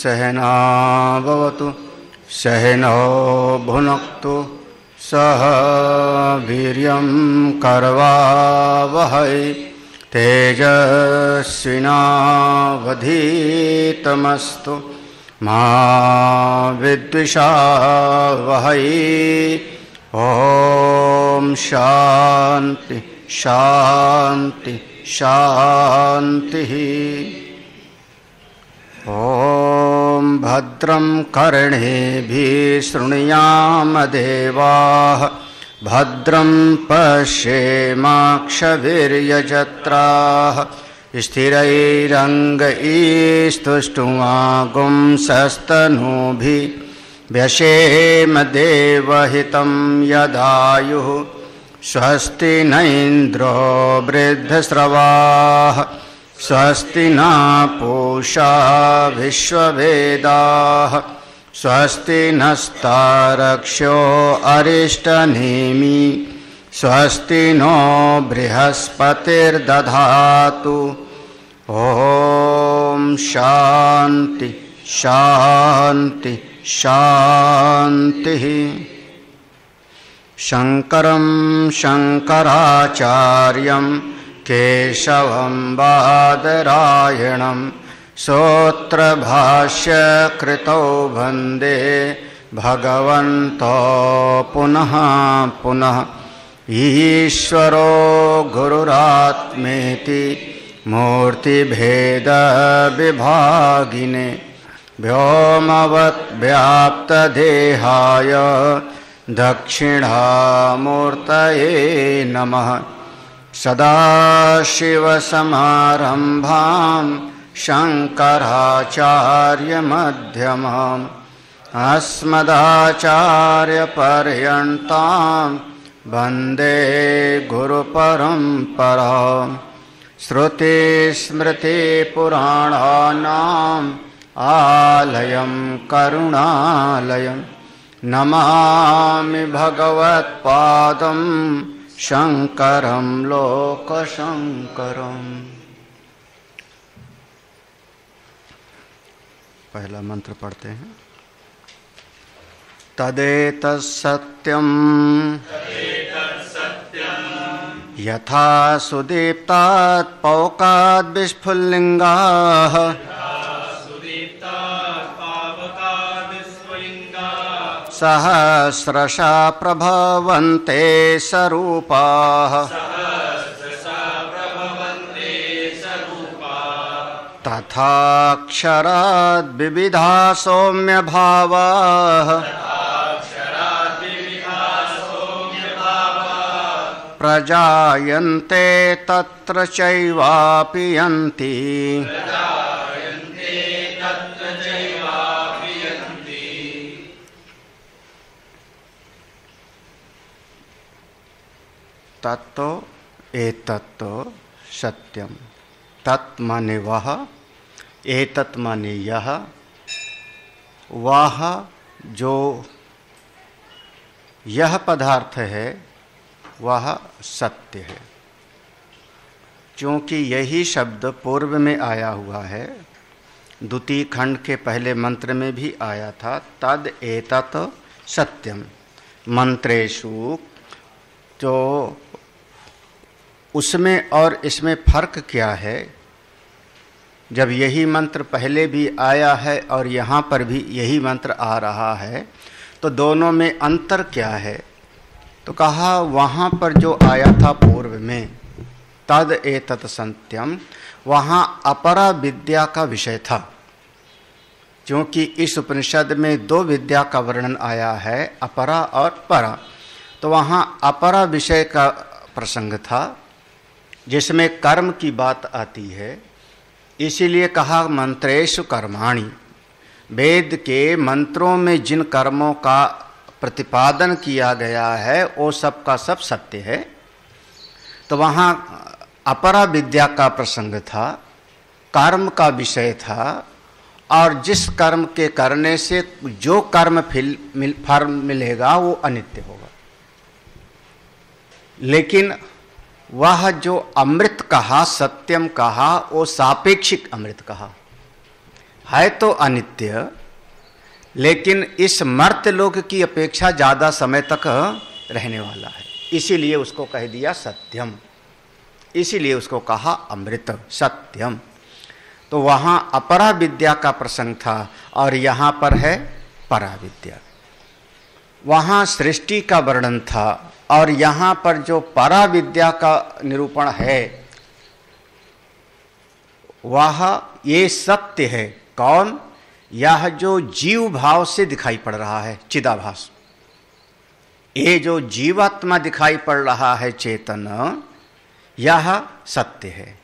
सहना भवतु सहनौ भुनक्तु सह वीर्यं करवावहै तेजस्विनावधीतमस्तु मा विद्विषावहै। ॐ शान्ति शान्ति शान्तिः। ॐ भद्रं कर्णेभिः शृणुयाम देवाः भद्रं पश्येमाक्षभिर्यजत्राः स्थिरैरङ्गैस्तुष्टुवागुंसस्तनूभिः व्यशेम देवहितं यदायुः। स्वस्ति न इन्द्रो वृद्धश्रवाः स्वस्ति न पूषा विश्ववेदाः स्वस्ति नस्तारक्ष्यो अरिष्टनेमि स्वस्ति नो बृहस्पतिर्दधातु। ॐ शान्ति शान्ति शान्तिः। शङ्करं शङ्कराचार्यं केशवं बादरायणं सूत्रभाष्यकृतौ वन्दे भगवन्तो पुनः पुनः। ईश्वरो गुरुरात्मेति मूर्तिभेदविभागिने व्योमवद्व्याप्तदेहाय दक्षिणामूर्तये नमः। सदाशिवसमारम्भां शङ्कराचार्यमध्यमाम् अस्मदाचार्यपर्यन्तां वन्दे गुरुपरम्पराम्। श्रुतिस्मृतिपुराणानाम् आलयं करुणालयं नमामि भगवत्पादं शङ्करं लोकशङ्करम्। पहला मंत्र पढ़ते हैं। तदेतत्सत्यम् यथा सुदीप्तात् पौकाद् विस्फुल्लिङ्गाः सहस्रशा प्रभवन्ते सरूपाः। तथाक्षराद् विविधा सौम्य भावाः प्रजायन्ते तत्र चैवापि यन्ति। तत्तो एतत्तो सत्यम। तत् माने वह, एतत् माने यह, वह जो यह पदार्थ है वह सत्य है। क्योंकि यही शब्द पूर्व में आया हुआ है, द्वितीय खंड के पहले मंत्र में भी आया था, तद एतत् सत्यम। मंत्रेषु तो उसमें और इसमें फर्क क्या है? जब यही मंत्र पहले भी आया है और यहाँ पर भी यही मंत्र आ रहा है, तो दोनों में अंतर क्या है? तो कहा वहाँ पर जो आया था पूर्व में तद एतत् सत्यम, वहाँ अपरा विद्या का विषय था। क्योंकि इस उपनिषद में दो विद्या का वर्णन आया है, अपरा और परा, तो वहाँ अपरा विषय का प्रसंग था जिसमें कर्म की बात आती है। इसीलिए कहा मंत्रेषु कर्माणि, वेद के मंत्रों में जिन कर्मों का प्रतिपादन किया गया है वो सब का सब सत्य है। तो वहाँ अपरा विद्या का प्रसंग था, कर्म का विषय था, और जिस कर्म के करने से जो कर्म फल मिलेगा वो अनित्य होगा। लेकिन वह जो अमृत कहा, सत्यम कहा, वो सापेक्षिक अमृत कहा है, तो अनित्य, लेकिन इस मर्त्य लोक की अपेक्षा ज्यादा समय तक रहने वाला है। इसीलिए उसको कह दिया सत्यम, इसीलिए उसको कहा अमृत सत्यम। तो वहां अपरा विद्या का प्रसंग था और यहां पर है परा विद्या। वहां सृष्टि का वर्णन था और यहां पर जो परा विद्या का निरूपण है वह ये सत्य है। कौन? यह जो जीव भाव से दिखाई पड़ रहा है, चिदाभास, ये जो जीवात्मा दिखाई पड़ रहा है चेतन, यह सत्य है।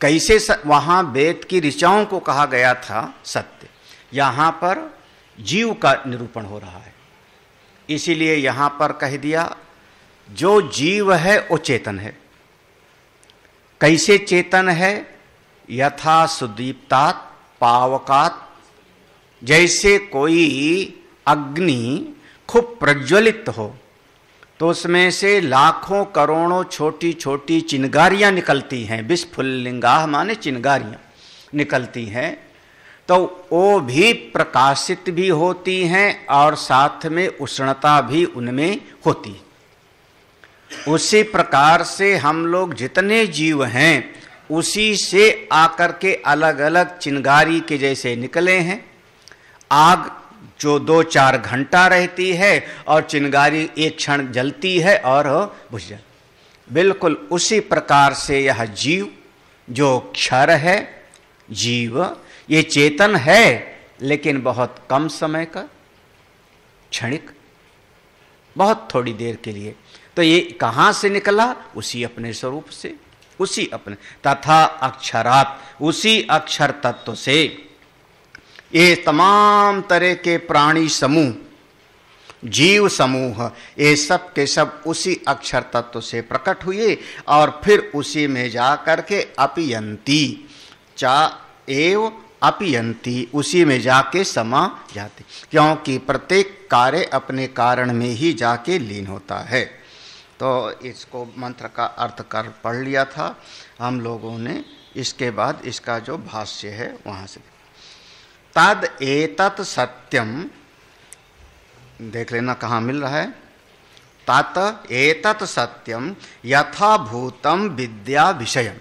कैसे वहां वेद की ऋचाओं को कहा गया था सत्य, यहां पर जीव का निरूपण हो रहा है। इसीलिए यहां पर कह दिया जो जीव है वो चेतन है। कैसे चेतन है? यथा सुदीप्तात् पावकात्, जैसे कोई अग्नि खूब प्रज्वलित हो तो उसमें से लाखों करोड़ों छोटी छोटी चिंगारियां निकलती हैं, विस्फुल्लिंगाः माने चिंगारियां निकलती हैं, तो वो भी प्रकाशित भी होती हैं और साथ में उष्णता भी उनमें होती। उसी प्रकार से हम लोग जितने जीव हैं उसी से आकर के अलग अलग चिंगारी के जैसे निकले हैं। आग जो 2-4 घंटा रहती है और चिंगारी एक क्षण जलती है और बुझ जाती। बिल्कुल उसी प्रकार से यह जीव जो क्षर है, जीव ये चेतन है लेकिन बहुत कम समय का, क्षणिक, बहुत थोड़ी देर के लिए। तो ये कहाँ से निकला? उसी अपने स्वरूप से, उसी अपने तथा अक्षरात, उसी अक्षर तत्व से ये तमाम तरह के प्राणी समूह, जीव समूह, ये सब के सब उसी अक्षर तत्व से प्रकट हुए और फिर उसी में जा करके अपयंती, चा एव अपयंती, उसी में जाके समा जाते। क्योंकि प्रत्येक कार्य अपने कारण में ही जाके लीन होता है। तो इसको मंत्र का अर्थ कर पढ़ लिया था हम लोगों ने। इसके बाद इसका जो भाष्य है वहां से तद एतत् सत्यम देख लेना कहाँ मिल रहा है। तत् एतत् सत्यम यथाभूतम विद्या विषयम।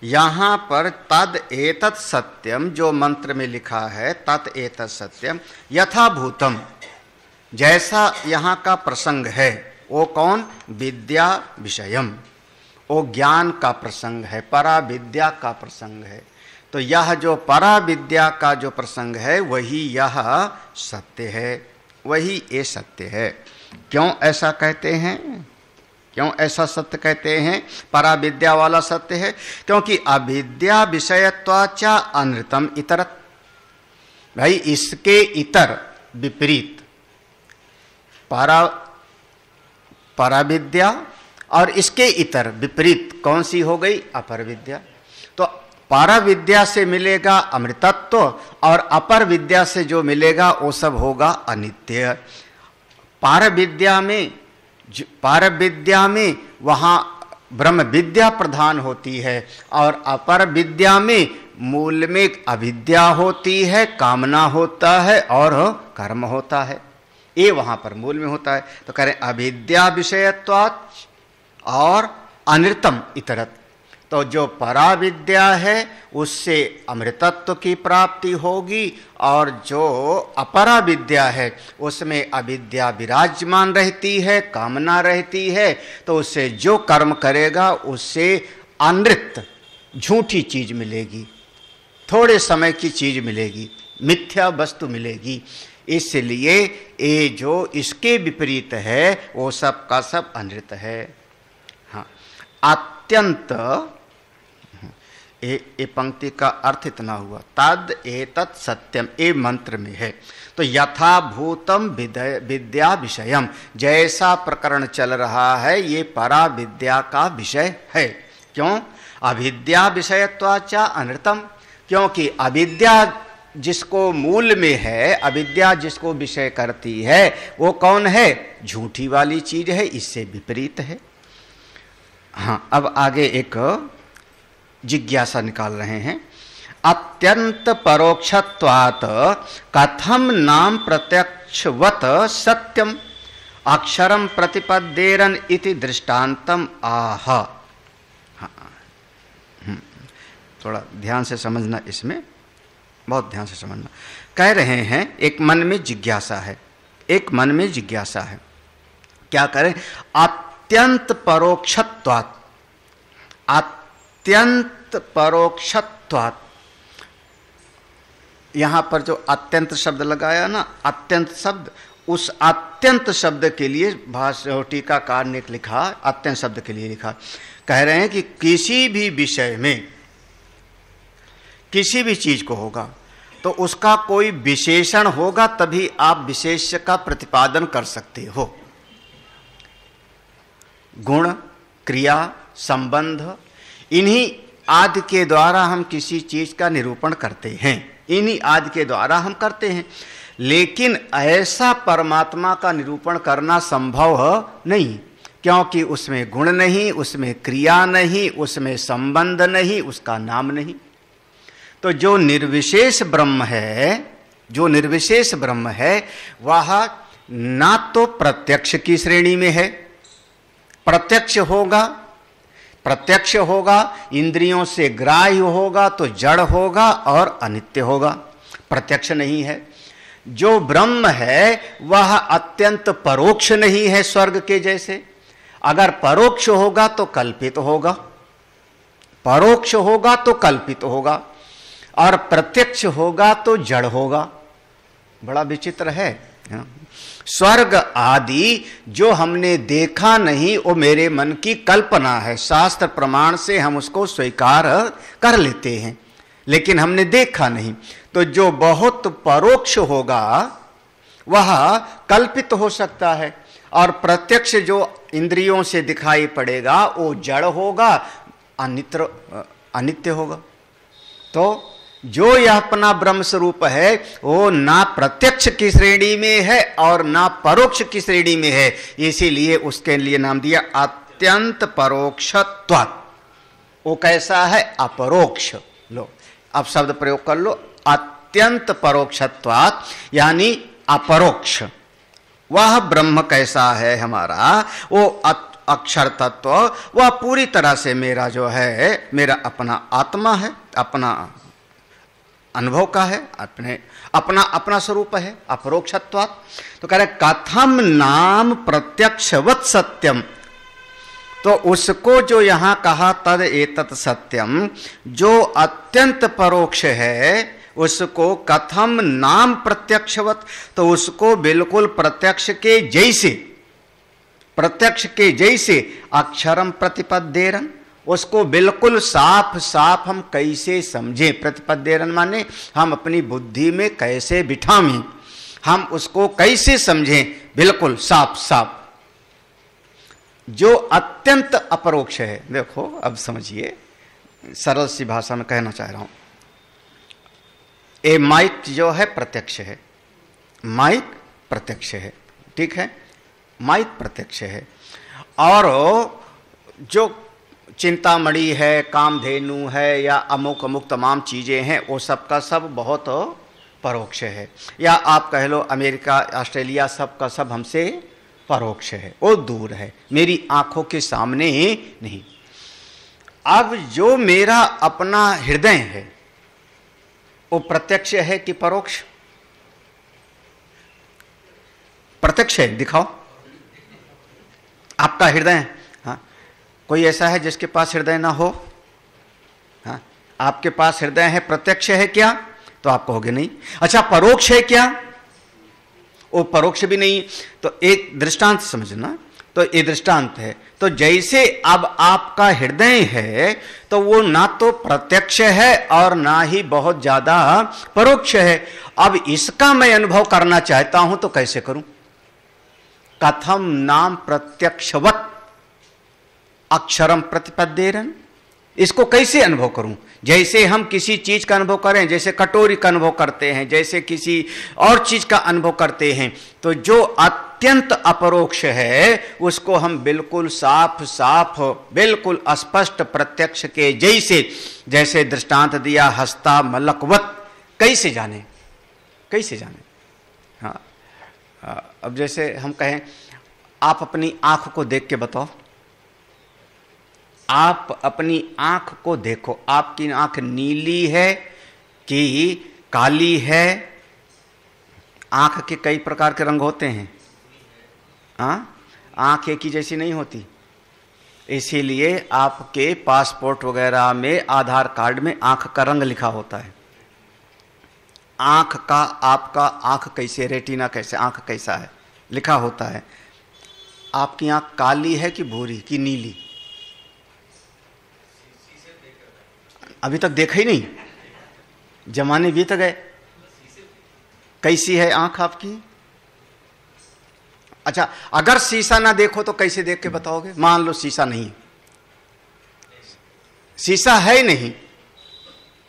यहाँ पर तद एतत् सत्यम जो मंत्र में लिखा है, तत् एतत् सत्यम यथाभूतम, जैसा यहाँ का प्रसंग है वो कौन? विद्या विषयम, वो ज्ञान का प्रसंग है, परा विद्या का प्रसंग है। तो यह जो परा विद्या का जो प्रसंग है वही यह सत्य है, वही ये सत्य है। क्यों ऐसा कहते हैं? क्यों ऐसा सत्य कहते हैं? परा विद्या वाला सत्य है क्योंकि अविद्या विषयत्वाचा अनृतम इतरत। भाई इसके इतर विपरीत परा विद्या और इसके इतर विपरीत कौन सी हो गई? अपर विद्या। तो पार विद्या से मिलेगा अमृतत्व और अपर विद्या से जो मिलेगा वो सब होगा अनित्य। पार विद्या में वहाँ ब्रह्म विद्या प्रधान होती है और अपर विद्या में मूल में अविद्या होती है, कामना होता है और कर्म होता है। ये वहाँ पर मूल में होता है। तो कह रहे अविद्या विषयत्वात् और अनृतम इतरत। तो जो पराविद्या है उससे अमृतत्व की प्राप्ति होगी और जो अपरा विद्या है उसमें अविद्या विराजमान रहती है, कामना रहती है। तो उससे जो कर्म करेगा उससे अनृत झूठी चीज मिलेगी, थोड़े समय की चीज मिलेगी, मिथ्या वस्तु मिलेगी। इसलिए ये जो इसके विपरीत है वो सब का सब अनृत है। हाँ, अत्यंत ये पंक्ति का अर्थ इतना हुआ, तद एतत् सत्यम, ये मंत्र में है। तो यथाभूतम विद्या विषयम, जैसा प्रकरण चल रहा है ये परा विद्या का विषय है। क्यों? अविद्या विषयत्वाचा अनृतम, क्योंकि अविद्या जिसको मूल में है, अविद्या जिसको विषय करती है वो कौन है? झूठी वाली चीज है, इससे विपरीत है। हाँ, अब आगे एक जिज्ञासा निकाल रहे हैं। अत्यंत परोक्षत्वात् कथम नाम प्रत्यक्षवत सत्यम अक्षरम प्रतिपद्येरन इति दृष्टांतम आह। थोड़ा ध्यान से समझना, इसमें बहुत ध्यान से समझना। कह रहे हैं एक मन में जिज्ञासा है, एक मन में जिज्ञासा है। क्या करें? अत्यंत परोक्षत्वात्, अत्यंत परोक्षत्वात्। यहां पर जो अत्यंत शब्द लगाया ना, अत्यंत शब्द, उस अत्यंत शब्द के लिए भाष्य टीकाकार ने लिखा, अत्यंत शब्द के लिए लिखा। कह रहे हैं कि किसी भी विषय में किसी भी चीज को होगा तो उसका कोई विशेषण होगा, तभी आप विशेष्य का प्रतिपादन कर सकते हो। गुण, क्रिया, संबंध, इन्हीं आदि के द्वारा हम किसी चीज का निरूपण करते हैं, इन्हीं आदि के द्वारा हम करते हैं। लेकिन ऐसा परमात्मा का निरूपण करना संभव नहीं, क्योंकि उसमें गुण नहीं, उसमें क्रिया नहीं, उसमें संबंध नहीं, उसका नाम नहीं। तो जो निर्विशेष ब्रह्म है, जो निर्विशेष ब्रह्म है वह ना तो प्रत्यक्ष की श्रेणी में है, प्रत्यक्ष होगा, प्रत्यक्ष होगा, इंद्रियों से ग्राह्य होगा तो जड़ होगा और अनित्य होगा, प्रत्यक्ष नहीं है। जो ब्रह्म है वह अत्यंत परोक्ष नहीं है स्वर्ग के जैसे। अगर परोक्ष होगा तो कल्पित होगा, परोक्ष होगा तो कल्पित होगा, और प्रत्यक्ष होगा तो जड़ होगा। बड़ा विचित्र है। स्वर्ग आदि जो हमने देखा नहीं वो मेरे मन की कल्पना है, शास्त्र प्रमाण से हम उसको स्वीकार कर लेते हैं, लेकिन हमने देखा नहीं। तो जो बहुत परोक्ष होगा वह कल्पित हो सकता है, और प्रत्यक्ष जो इंद्रियों से दिखाई पड़ेगा वो जड़ होगा, अनित्य होगा। तो जो यह अपना ब्रह्म स्वरूप है वो ना प्रत्यक्ष की श्रेणी में है और ना परोक्ष की श्रेणी में है, इसीलिए उसके लिए नाम दिया अत्यंत परोक्षत्वात्। वो कैसा है? अपरोक्ष। लो अब शब्द प्रयोग कर लो, अत्यंत परोक्षत्वात्, यानी अपरोक्ष। वह ब्रह्म कैसा है हमारा? वो अक्षर तत्व, वह पूरी तरह से मेरा जो है, मेरा अपना आत्मा है, अपना अनुभव का है, अपना स्वरूप है, अपरोक्षत्वात्। तो कह रहे कथम नाम प्रत्यक्षवत् सत्यम। तो उसको जो यहां कहा तद एतत् सत्यम, जो अत्यंत परोक्ष है उसको कथम नाम प्रत्यक्षवत्, तो उसको बिल्कुल प्रत्यक्ष के जैसे, प्रत्यक्ष के जैसे अक्षरम प्रतिपद्येरन, उसको बिल्कुल साफ साफ हम कैसे समझें। प्रतिपद्येरन माने हम अपनी बुद्धि में कैसे बिठावें, हम उसको कैसे समझें, बिल्कुल साफ साफ। जो अत्यंत अपरोक्ष है, देखो अब समझिए, सरल सी भाषा में कहना चाह रहा हूं, ये माइक जो है प्रत्यक्ष है, माइक प्रत्यक्ष है, ठीक है, माइक प्रत्यक्ष है। और जो चिंतामणि है, कामधेनु है, या अमुक अमुक तमाम चीजें हैं, वो सब का सब बहुत परोक्ष है। या आप कह लो अमेरिका, ऑस्ट्रेलिया, सब का सब हमसे परोक्ष है, वो दूर है, मेरी आंखों के सामने ही नहीं। अब जो मेरा अपना हृदय है वो प्रत्यक्ष है कि परोक्ष? प्रत्यक्ष है, दिखाओ आपका हृदय। हाँ, कोई ऐसा है जिसके पास हृदय ना हो? हाँ, आपके पास हृदय है, प्रत्यक्ष है क्या? तो आप कहोगे नहीं। अच्छा, परोक्ष है क्या? वो परोक्ष भी नहीं। तो एक दृष्टांत समझना, तो ये दृष्टांत है। तो जैसे अब आपका हृदय है तो वो ना तो प्रत्यक्ष है और ना ही बहुत ज्यादा परोक्ष है। अब इसका मैं अनुभव करना चाहता हूं तो कैसे करूं? कथम नाम प्रत्यक्षवत अक्षरम प्रतिपद्येरन, इसको कैसे अनुभव करूं? जैसे हम किसी चीज का अनुभव करें, जैसे कटोरी का अनुभव करते हैं, जैसे किसी और चीज का अनुभव करते हैं, तो जो अत्यंत अपरोक्ष है उसको हम बिल्कुल साफ साफ, बिल्कुल स्पष्ट प्रत्यक्ष के जैसे, जैसे दृष्टांत दिया हस्ता मलकवत, कैसे जाने? कैसे जाने? हाँ, अब जैसे हम कहें आप अपनी आंख को देख के बताओ, आप अपनी आंख को देखो, आपकी आंख नीली है कि काली है? आंख के कई प्रकार के रंग होते हैं, आंख एक ही जैसी नहीं होती। इसीलिए आपके पासपोर्ट वगैरह में, आधार कार्ड में आंख का रंग लिखा होता है। आंख का, आपका आंख कैसे, रेटिना कैसे, आंख कैसा है, लिखा होता है। आपकी आंख काली है कि भूरी कि नीली? अभी तक देखा ही नहीं, जमाने बीत गए। कैसी है आंख आपकी? अच्छा, अगर शीशा ना देखो तो कैसे देख के बताओगे? मान लो शीशा नहीं, शीशा है नहीं,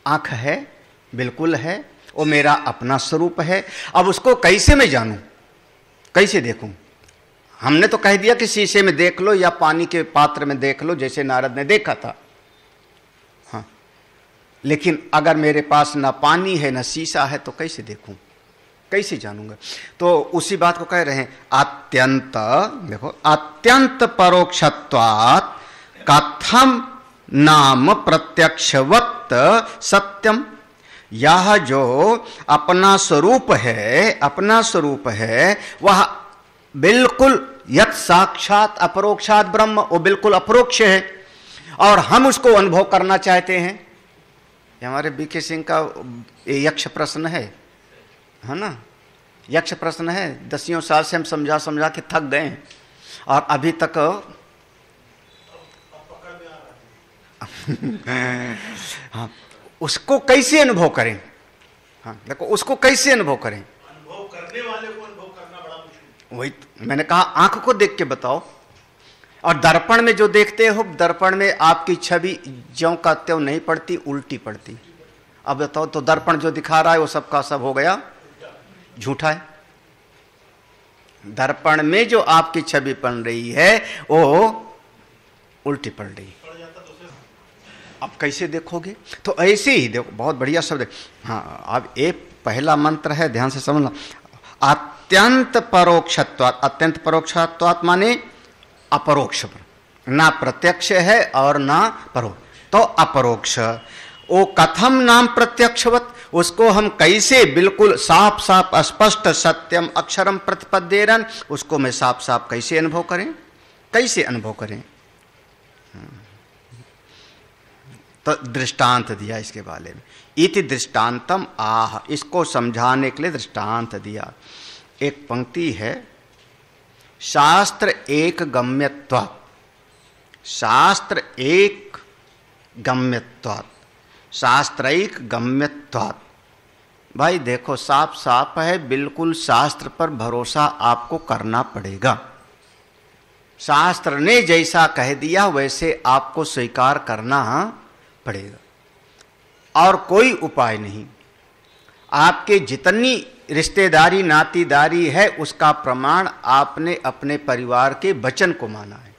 आंख है, बिल्कुल है, वो मेरा अपना स्वरूप है। अब उसको कैसे मैं जानूं, कैसे देखूं? हमने तो कह दिया कि शीशे में देख लो या पानी के पात्र में देख लो, जैसे नारद ने देखा था। हाँ, लेकिन अगर मेरे पास ना पानी है ना शीशा है तो कैसे देखूं, कैसे जानूंगा? तो उसी बात को कह रहे हैं, अत्यंत, देखो, अत्यंत परोक्षत्वात् कथम नाम प्रत्यक्षवत् सत्यम। यह जो अपना स्वरूप है, अपना स्वरूप है, वह बिल्कुल यत् साक्षात अपरोक्षात ब्रह्म, वो बिल्कुल अपरोक्ष है और हम उसको अनुभव करना चाहते हैं। हमारे बीके सिंह का यक्ष प्रश्न है ना, यक्ष प्रश्न है। 10 साल से हम समझा समझा के थक गए हैं और अभी तक हाँ, उसको कैसे अनुभव करें? हाँ, देखो, उसको कैसे अनुभव करें? अनुभव करने वाले को अनुभव करना बड़ा मुश्किल। वही मैंने कहा, आंख को देख के बताओ। और दर्पण में जो देखते हो, दर्पण में आपकी छवि ज्यों का त्यों नहीं पड़ती, उल्टी पड़ती। अब बताओ, तो दर्पण जो दिखा रहा है वो सबका सब हो गया झूठा है। दर्पण में जो आपकी छवि बन रही है वो उल्टी पड़ रही। अब कैसे देखोगे? तो ऐसे ही देखो, बहुत बढ़िया शब्द। हाँ, अब एक पहला मंत्र है, ध्यान से समझना। अत्यंत परोक्षत्वात्, अत्यंत परोक्षत्वात् माने अपरोक्ष, ना प्रत्यक्ष है और ना परोक्ष, तो अपरोक्ष। वो कथम नाम प्रत्यक्षवत, उसको हम कैसे बिल्कुल साफ साफ स्पष्ट सत्यम अक्षरम प्रतिपद्येरन, उसको मैं साफ साफ कैसे अनुभव करें, कैसे अनुभव करें? तो दृष्टांत दिया इसके बारे में, इति दृष्टांतम आह, इसको समझाने के लिए दृष्टांत दिया। एक पंक्ति है, शास्त्र एक गम्यत्वात्, शास्त्र एक गम्यत्वात्, शास्त्रैक गम्यत्वात्। भाई देखो, साफ साफ है, बिल्कुल शास्त्र पर भरोसा आपको करना पड़ेगा। शास्त्र ने जैसा कह दिया वैसे आपको स्वीकार करना पड़ेगा और कोई उपाय नहीं। आपके जितनी रिश्तेदारी नातीदारी है उसका प्रमाण आपने अपने परिवार के वचन को माना है।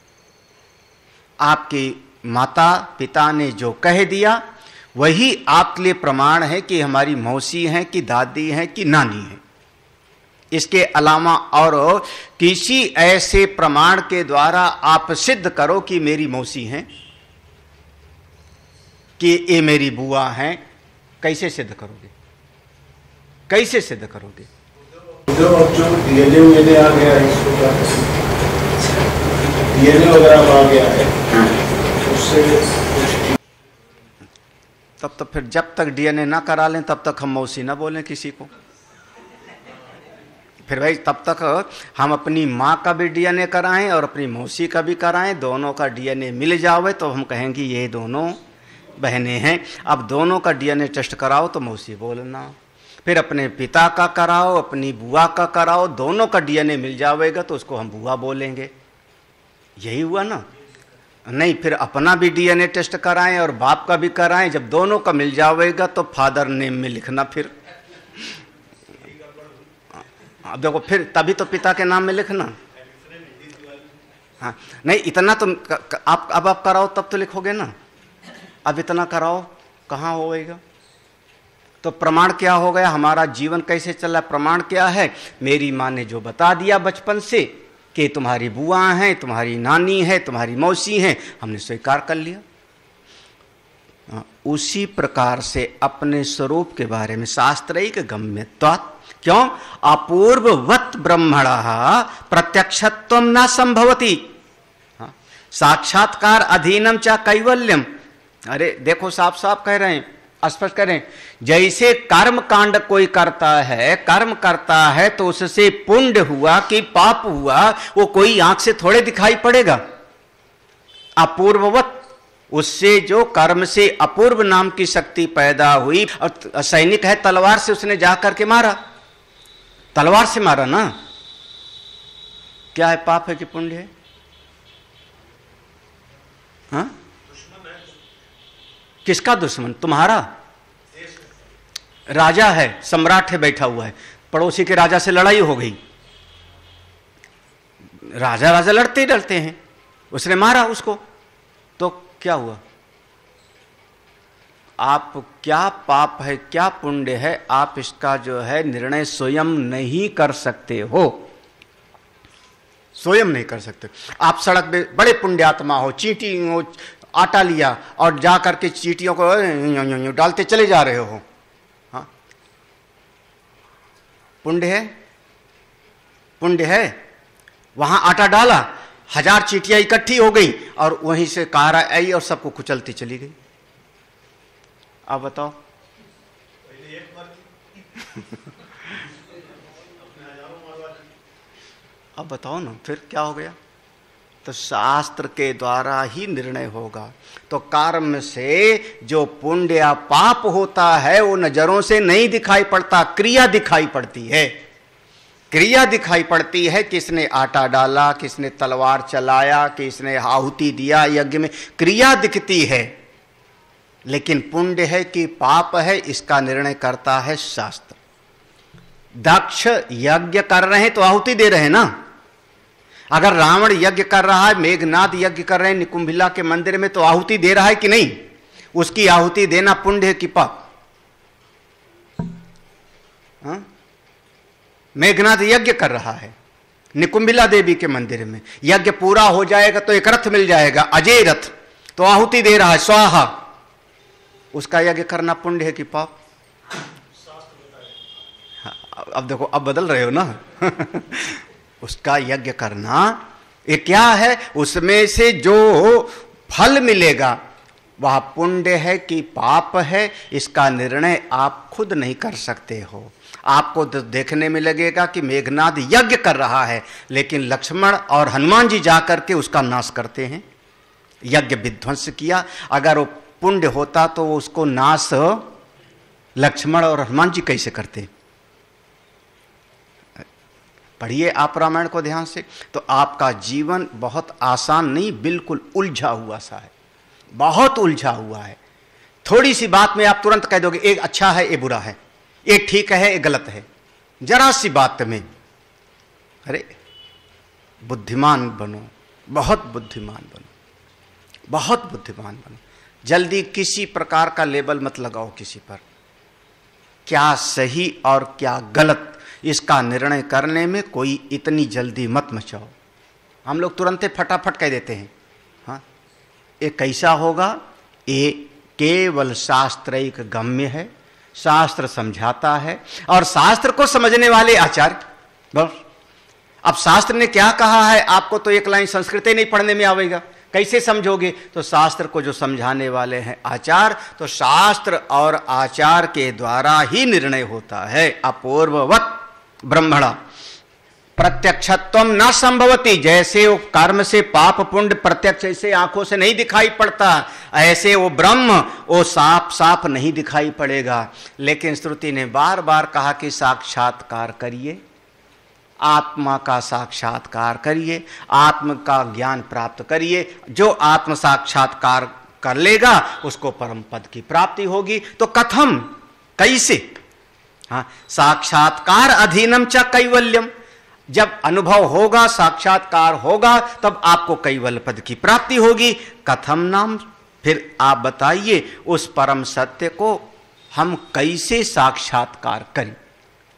आपके माता पिता ने जो कह दिया वही आपके लिए प्रमाण है कि हमारी मौसी हैं कि दादी हैं कि नानी है। इसके अलावा और किसी ऐसे प्रमाण के द्वारा आप सिद्ध करो कि मेरी मौसी हैं कि ये मेरी बुआ हैं, कैसे सिद्ध करोगे? कैसे सिद्ध करोगे? जो डीएनए आ गया है, डीएनए वगैरह आ गया है, उससे तब तो फिर जब तक डीएनए ना करा लें तब तक हम मौसी ना बोलें किसी को। फिर भाई तब तक हम अपनी माँ का भी डीएनए कराएं और अपनी मौसी का भी कराएं, दोनों का डीएनए मिल जावे तो हम कहेंगे ये दोनों बहनें हैं। अब दोनों का डीएनए टेस्ट कराओ तो मौसी बोलना, फिर अपने पिता का कराओ, अपनी बुआ का कराओ, दोनों का डीएनए मिल जाएगा तो उसको हम बुआ बोलेंगे। यही हुआ ना? नहीं, फिर अपना भी डीएनए टेस्ट कराएं और बाप का भी कराएं, जब दोनों का मिल जाएगा तो फादर नेम में लिखना। फिर अब देखो, फिर तभी तो पिता के नाम में लिखना। हाँ, नहीं इतना तो आप अब आप कराओ तब तो लिखोगे ना। अब इतना कराओ कहाँ होएगा? तो प्रमाण क्या हो गया? हमारा जीवन कैसे चला? प्रमाण क्या है? मेरी माँ ने जो बता दिया बचपन से कि तुम्हारी बुआ हैं, तुम्हारी नानी है, तुम्हारी मौसी हैं, हमने स्वीकार कर लिया। उसी प्रकार से अपने स्वरूप के बारे में शास्त्रैक गम्यत्वात्, क्यों? अपूर्ववत् ब्रह्मणः प्रत्यक्षत्वं न संभवति, साक्षात्कार अधीनम च कैवल्यम। अरे देखो, साफ साफ कह रहे हैं, स्पष्ट करें, जैसे कर्म कांड कोई करता है, कर्म करता है तो उससे पुण्य हुआ कि पाप हुआ वो कोई आंख से थोड़े दिखाई पड़ेगा। अपूर्ववत, उससे जो कर्म से अपूर्व नाम की शक्ति पैदा हुई, और सैनिक है तलवार से उसने जाकर के मारा, तलवार से मारा ना, क्या है? पाप है कि पुण्य है? हाँ? किसका दुश्मन? तुम्हारा। राजा है, सम्राट है, बैठा हुआ है, पड़ोसी के राजा से लड़ाई हो गई, राजा राजा लड़ते ही लड़ते हैं, उसने मारा उसको, तो क्या हुआ? आप क्या पाप है क्या पुण्य है, आप इसका जो है निर्णय स्वयं नहीं कर सकते हो, स्वयं नहीं कर सकते। आप सड़क पे बड़े पुण्यात्मा हो, चींटी हो, आटा लिया और जा करके चींटियों को डालते चले जा रहे हो, हाँ, पुण्य है? पुण्य है? वहां आटा डाला, 1000 चींटियां इकट्ठी हो गई और वहीं से कारा आई और सबको कुचलती चली गई। अब बताओ अब बताओ ना, फिर क्या हो गया? तो शास्त्र के द्वारा ही निर्णय होगा। तो कर्म से जो पुण्य या पाप होता है वो नजरों से नहीं दिखाई पड़ता, क्रिया दिखाई पड़ती है। क्रिया दिखाई पड़ती है, किसने आटा डाला, किसने तलवार चलाया, किसने आहुति दिया यज्ञ में, क्रिया दिखती है। लेकिन पुण्य है कि पाप है, इसका निर्णय करता है शास्त्र। दक्ष यज्ञ कर रहे हैं तो आहुति दे रहे हैं ना। अगर रावण यज्ञ कर रहा है, मेघनाद यज्ञ कर रहे हैं निकुंभिला के मंदिर में, तो आहुति दे रहा है कि नहीं? उसकी आहुति देना पुण्य है कि पाप? मेघनाद यज्ञ कर रहा है निकुंभिला देवी के मंदिर में, यज्ञ पूरा हो जाएगा तो एक रथ मिल जाएगा, अजय रथ, तो आहुति दे रहा है स्वाहा। उसका यज्ञ करना पुण्य है कि पाप? अब देखो, अब बदल रहे हो ना उसका यज्ञ करना ये क्या है? उसमें से जो फल मिलेगा वह पुण्य है कि पाप है, इसका निर्णय आप खुद नहीं कर सकते हो। आपको देखने में लगेगा कि मेघनाद यज्ञ कर रहा है, लेकिन लक्ष्मण और हनुमान जी जाकर के उसका नाश करते हैं, यज्ञ विध्वंस किया। अगर वो पुण्य होता तो उसको नाश लक्ष्मण और हनुमान जी कैसे करते? पढ़िए आप रामायण को ध्यान से, तो आपका जीवन बहुत आसान नहीं, बिल्कुल उलझा हुआ सा है, बहुत उलझा हुआ है। थोड़ी सी बात में आप तुरंत कह दोगे एक अच्छा है, ये बुरा है, एक ठीक है, ये गलत है, जरा सी बात में। अरे बुद्धिमान बनो, बहुत बुद्धिमान बनो, बहुत बुद्धिमान बनो। जल्दी किसी प्रकार का लेबल मत लगाओ किसी पर। क्या सही और क्या गलत इसका निर्णय करने में कोई इतनी जल्दी मत मचाओ। हम लोग तुरंत फटाफट कह देते हैं। हाँ, ये कैसा होगा, ये केवल शास्त्रिक गम्य है, शास्त्र समझाता है और शास्त्र को समझने वाले आचार्य। बस अब शास्त्र ने क्या कहा है, आपको तो एक लाइन संस्कृत ही नहीं पढ़ने में आवेगा, कैसे समझोगे? तो शास्त्र को जो समझाने वाले हैं आचार्य, तो शास्त्र और आचार के द्वारा ही निर्णय होता है। अपूर्ववत ब्रह्मणा प्रत्यक्षत्वम न संभवती। जैसे वो कर्म से पाप पुण्य प्रत्यक्ष ऐसे आंखों से नहीं दिखाई पड़ता, ऐसे वो ब्रह्म वो साफ साफ नहीं दिखाई पड़ेगा। लेकिन श्रुति ने बार बार कहा कि साक्षात्कार करिए, आत्मा का साक्षात्कार करिए, आत्म का ज्ञान प्राप्त करिए। जो आत्म साक्षात्कार कर लेगा उसको परम पद की प्राप्ति होगी। तो कथम, कैसे? हाँ, साक्षात्कार अधीनम च कैवल्यम। जब अनुभव होगा, साक्षात्कार होगा, तब आपको कैवल्य पद की प्राप्ति होगी। कथम नाम, फिर आप बताइए उस परम सत्य को हम कैसे साक्षात्कार करें,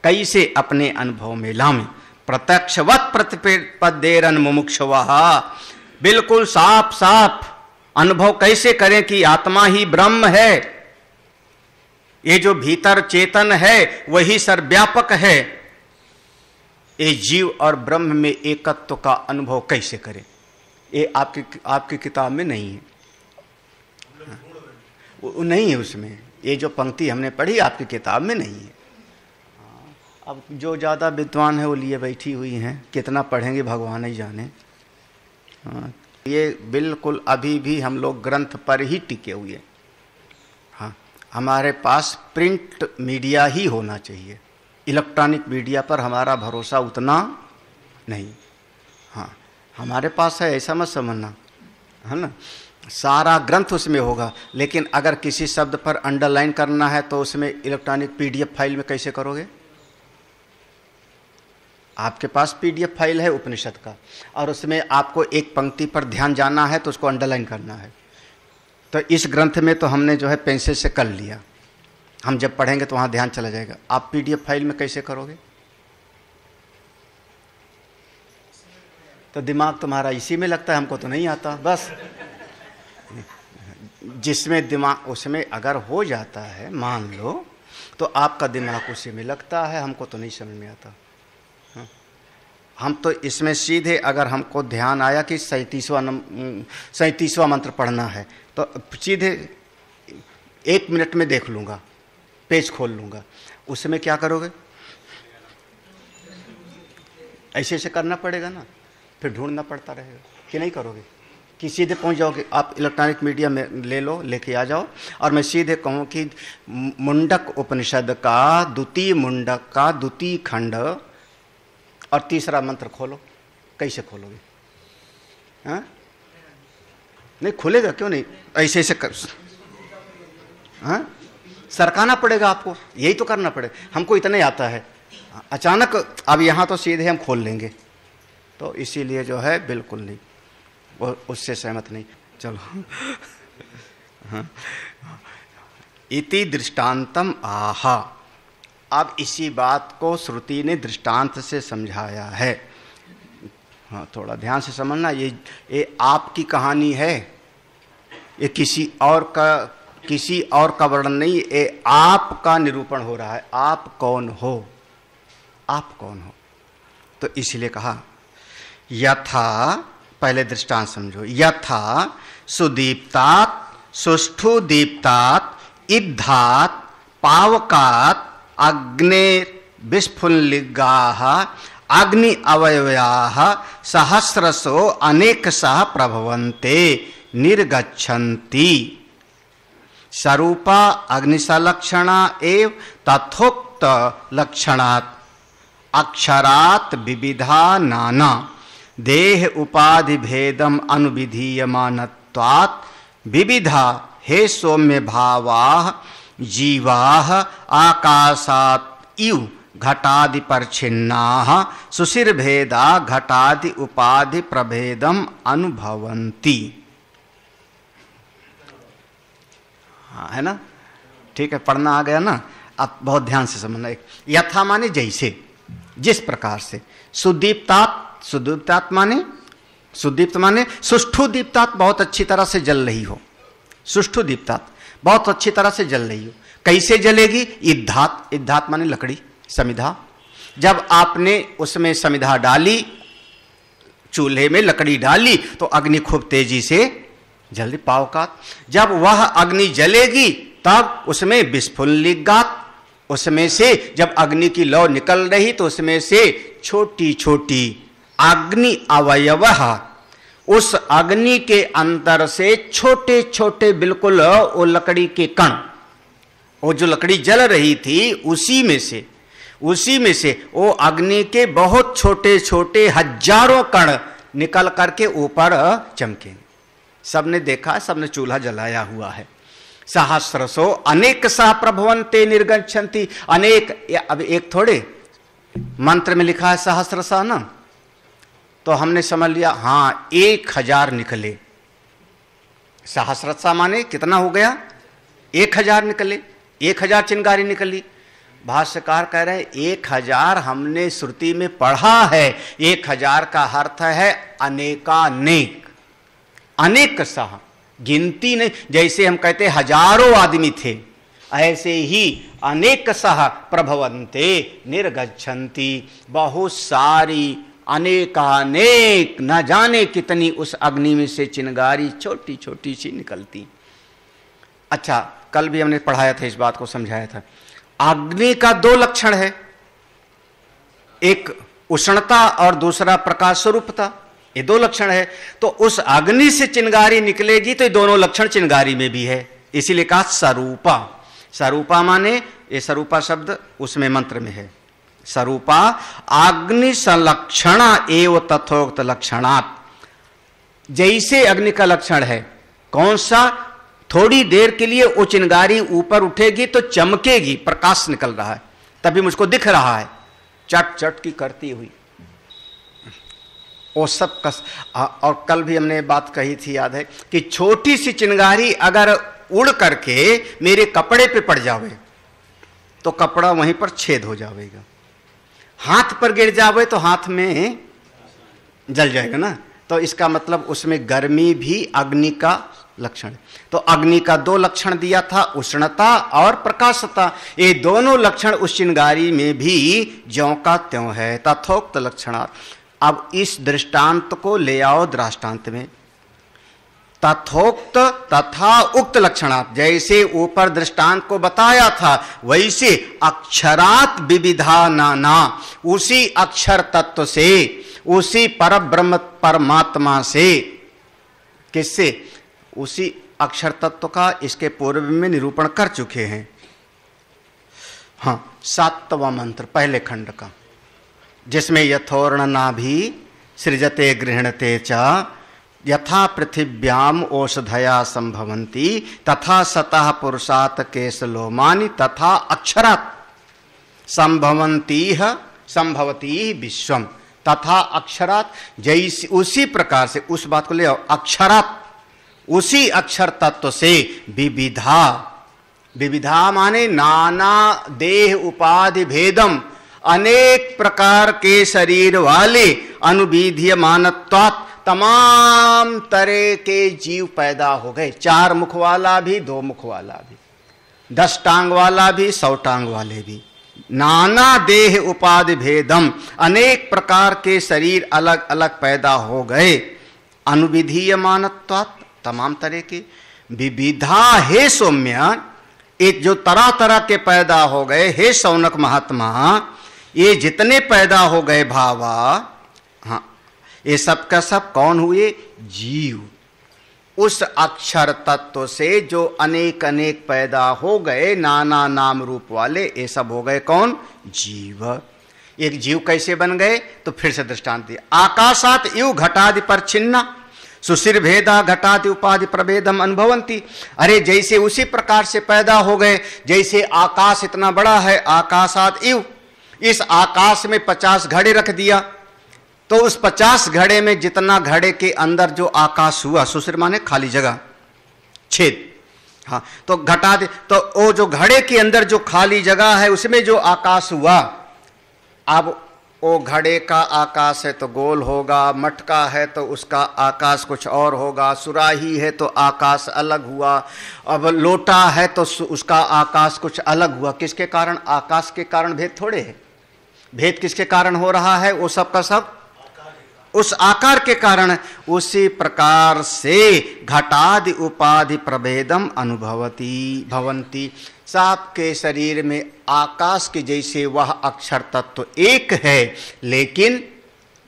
कैसे अपने अनुभव में लाएं। प्रत्यक्षवत प्रतिपद्येरन मुमुक्षवः, बिल्कुल साफ साफ अनुभव कैसे करें कि आत्मा ही ब्रह्म है, ये जो भीतर चेतन है वही सर्वव्यापक है। ये जीव और ब्रह्म में एकत्व का अनुभव कैसे करें? ये आपकी किताब में नहीं है, वो नहीं है उसमें। ये जो पंक्ति हमने पढ़ी आपकी किताब में नहीं है। अब जो ज़्यादा विद्वान है वो लिए बैठी हुई हैं, कितना पढ़ेंगे भगवान ही जाने। हाँ, ये बिल्कुल अभी भी हम लोग ग्रंथ पर ही टिके हुए हैं। हाँ, हमारे पास प्रिंट मीडिया ही होना चाहिए, इलेक्ट्रॉनिक मीडिया पर हमारा भरोसा उतना नहीं। हाँ, हमारे पास है ऐसा मत समझना, है ना। सारा ग्रंथ उसमें होगा, लेकिन अगर किसी शब्द पर अंडरलाइन करना है तो उसमें इलेक्ट्रॉनिक पीडीएफ फाइल में कैसे करोगे? आपके पास पीडीएफ फाइल है उपनिषद का और उसमें आपको एक पंक्ति पर ध्यान जाना है तो उसको अंडरलाइन करना है। तो इस ग्रंथ में तो हमने जो है पेंसिल से कर लिया, हम जब पढ़ेंगे तो वहाँ ध्यान चला जाएगा। आप पीडीएफ फाइल में कैसे करोगे? तो दिमाग तुम्हारा इसी में लगता है, हमको तो नहीं आता। बस जिसमें दिमाग उसमें अगर हो जाता है मान लो, तो आपका दिमाग उसी में लगता है, हमको तो नहीं समझ में आता। हम तो इसमें सीधे अगर हमको ध्यान आया कि 37वां मंत्र पढ़ना है तो सीधे 1 मिनट में देख लूँगा, पेज खोल लूँगा। उसमें क्या करोगे? ऐसे ऐसे करना पड़ेगा ना, फिर ढूंढना पड़ता रहेगा कि नहीं करोगे कि सीधे पहुंच जाओगे। आप इलेक्ट्रॉनिक मीडिया में ले लो, लेके आ जाओ और मैं सीधे कहूँ कि मुंडक उपनिषद का द्वितीय मुंडक का द्वितीय खंड और 3रा मंत्र खोलो। कैसे खोलोगे? हाँ, नहीं खुलेगा, क्यों नहीं? ऐसे ऐसे कर, हाँ, सरकाना पड़ेगा आपको, यही तो करना पड़ेगा। हमको इतना ही आता है, अचानक अब यहाँ तो सीधे हम खोल लेंगे, तो इसीलिए जो है बिल्कुल नहीं, वो उससे सहमत नहीं। चलो हाँ, इति दृष्टांतम आहा। अब इसी बात को श्रुति ने दृष्टांत से समझाया है। हाँ, थोड़ा ध्यान से समझना, ये आपकी कहानी है, ये किसी और का वर्णन नहीं, ये आपका निरूपण हो रहा है। आप कौन हो? आप कौन हो? तो इसलिए कहा यथा, पहले दृष्टांत समझो। यथा सुदीप्तात सुष्ठु दीप्तात इद्धात पावकात अग्नेर विस्फुलिंगाः अग्नि अवयवाः सहस्रशो अनेकशः प्रभवन्ते निर्गच्छन्ति। स्वरूपा अग्निसलक्षणा एव तथोक्त लक्षणात् अक्षरात् विविधा नाना देह उपाधि भेदम अनुविधीयमानत्वात् विविधा हे सौम्य भावाः जीवाः आकाशात् इव घटादि परछिन्नाः सुशिरभेदा घटादि उपाधि प्रभेदम अनुभवन्ति। हाँ, है ना? ठीक है, पढ़ना आ गया ना? अब बहुत ध्यान से समझना। यथा माने जैसे, जिस प्रकार से। सुदीप्तात, सुदीप्तात माने, सुदीप्त माने सुष्ठु दीप्तात, बहुत अच्छी तरह से जल रही हो। सुष्ठु दीप्तात, बहुत अच्छी तरह से जल रही हो। कैसे जलेगी? ईद्धात, ईद्धात माने लकड़ी, समिधा। जब आपने उसमें समिधा डाली, चूल्हे में लकड़ी डाली, तो अग्नि खूब तेजी से जल्दी पावकात। जब वह अग्नि जलेगी तब उसमें विस्फुलिंगात, उसमें से जब अग्नि की लौ निकल रही तो उसमें से छोटी छोटी अग्नि अवयव, उस अग्नि के अंदर से छोटे छोटे बिल्कुल वो लकड़ी के कण, वो जो लकड़ी जल रही थी उसी में से वो अग्नि के बहुत छोटे छोटे हजारों कण निकल करके ऊपर चमके। सबने देखा, सबने चूल्हा जलाया हुआ है। सहस्रसो अनेक सा प्रभवन्ते निर्गच्छन्ति, अनेक, अब एक थोड़े मंत्र में लिखा है सहस्रसा ना, तो हमने समझ लिया हाँ 1000 निकले। सहस्रसा माने कितना हो गया? 1000 निकले, 1000 चिंगारी निकली। भाष्यकार कह रहे हैं 1000 हमने श्रुति में पढ़ा है, 1000 का अर्थ है अनेकानेक, अनेक सह, गिनती नहीं। जैसे हम कहते हजारों आदमी थे, ऐसे ही अनेक सह प्रभवन्ते निर्गच्छन्ति, बहुत सारी अनेकानेक, न जाने कितनी उस अग्नि में से चिंगारी छोटी छोटी सी निकलती। अच्छा, कल भी हमने पढ़ाया था, इस बात को समझाया था। अग्नि का 2 लक्षण है, एक उष्णता और दूसरा प्रकाश स्वरूपता, ये 2 लक्षण है। तो उस अग्नि से चिंगारी निकलेगी तो ये दोनों लक्षण चिंगारी में भी है, इसीलिए कहा स्वरूपा। स्वरूपा माने, ये स्वरूपा शब्द उसमें मंत्र में है। स्वरूपा अग्नि संलक्षण एवं तथोक्त लक्षणात्, जैसे अग्नि का लक्षण है। कौन सा? थोड़ी देर के लिए वो चिंगारी ऊपर उठेगी तो चमकेगी, प्रकाश निकल रहा है, तभी मुझको दिख रहा है चट चट की करती हुई, वो सब कस। और कल भी हमने बात कही थी, याद है, कि छोटी सी चिंगारी अगर उड़ करके मेरे कपड़े पे पड़ जावे तो कपड़ा वहीं पर छेद हो जाएगा, हाथ पर गिर जावे तो हाथ में जल जाएगा ना। तो इसका मतलब उसमें गर्मी भी अग्नि का लक्षण है। तो अग्नि का 2 लक्षण दिया था, उष्णता और प्रकाशता। ये दोनों लक्षण उस चिंगारी में भी ज्यों का त्यों है, तथोक्त लक्षणात्। अब इस दृष्टांत को ले आओ दृष्टांत में। तथोक्त तथा उक्त लक्षणात्, जैसे ऊपर दृष्टांत को बताया था वैसे अक्षरात् विविधा नाना, उसी अक्षर तत्व से, उसी परब्रह्म परमात्मा से, किससे? उसी अक्षर तत्व का इसके पूर्व में निरूपण कर चुके हैं। हाँ, 7वां मंत्र पहले खंड का, जिसमें यथोर्ण नाभि सृजते गृह्णते च यथा पृथिव्याम औषधया संभवन्ति तथा सतः पुरुषात् केशलोमानि तथा अक्षरात् संभवती विश्वम, तथा अक्षरात्, जैसे उसी प्रकार से, उस बात को ले आओ, अक्षरात्, उसी अक्षर तत्व से विविधा, विविधा माने नाना देह उपाधि भेदम, अनेक प्रकार के शरीर वाले अनुविधीयमानत्वात् तमाम तरह के जीव पैदा हो गए। 4 मुख वाला भी, 2 मुख वाला भी, 10 टांग वाला भी, 100 टांग वाले भी। नाना देह उपाधि भेदम, अनेक प्रकार के शरीर अलग अलग पैदा हो गए। अनुविधीयमानत्वात्, तमाम तरह के। विविधा हे सौम्य, एक जो तरह तरह के पैदा हो गए, हे शौनक महात्मा, ये जितने पैदा हो गए भावा, हाँ, ये सब का सब कौन हुए? जीव। उस अक्षर तत्व से जो अनेक अनेक पैदा हो गए, नाना नाम रूप वाले, ये सब हो गए कौन? जीव। एक जीव कैसे बन गए? तो फिर से दृष्टांत दिया। आकाशात इव घटादि पर छिन्ना, सुशिर भेदा घटाति उपाधि प्रभेदम अनुभवंती। अरे जैसे उसी प्रकार से पैदा हो गए, जैसे आकाश इतना बड़ा है, आकाशात इव, इस आकाश में 50 घड़े रख दिया, तो उस 50 घड़े में जितना घड़े के अंदर जो आकाश हुआ, सुशिर माने खाली जगह, छेद, हाँ, तो घटा दे, तो वो जो घड़े के अंदर जो खाली जगह है उसमें जो आकाश हुआ, अब वो घड़े का आकाश है तो गोल होगा, मटका है तो उसका आकाश कुछ और होगा, सुराही है तो आकाश अलग हुआ, अब लोटा है तो उसका आकाश कुछ अलग हुआ। किसके कारण? आकाश के कारण भेद थोड़े है। भेद किसके कारण हो रहा है? वो सब का सब उस आकार के कारण। उसी प्रकार से घटादि उपाधि प्रभेदम अनुभवती भवंती। सांप के शरीर में आकाश के जैसे वह अक्षर तत्व एक है, लेकिन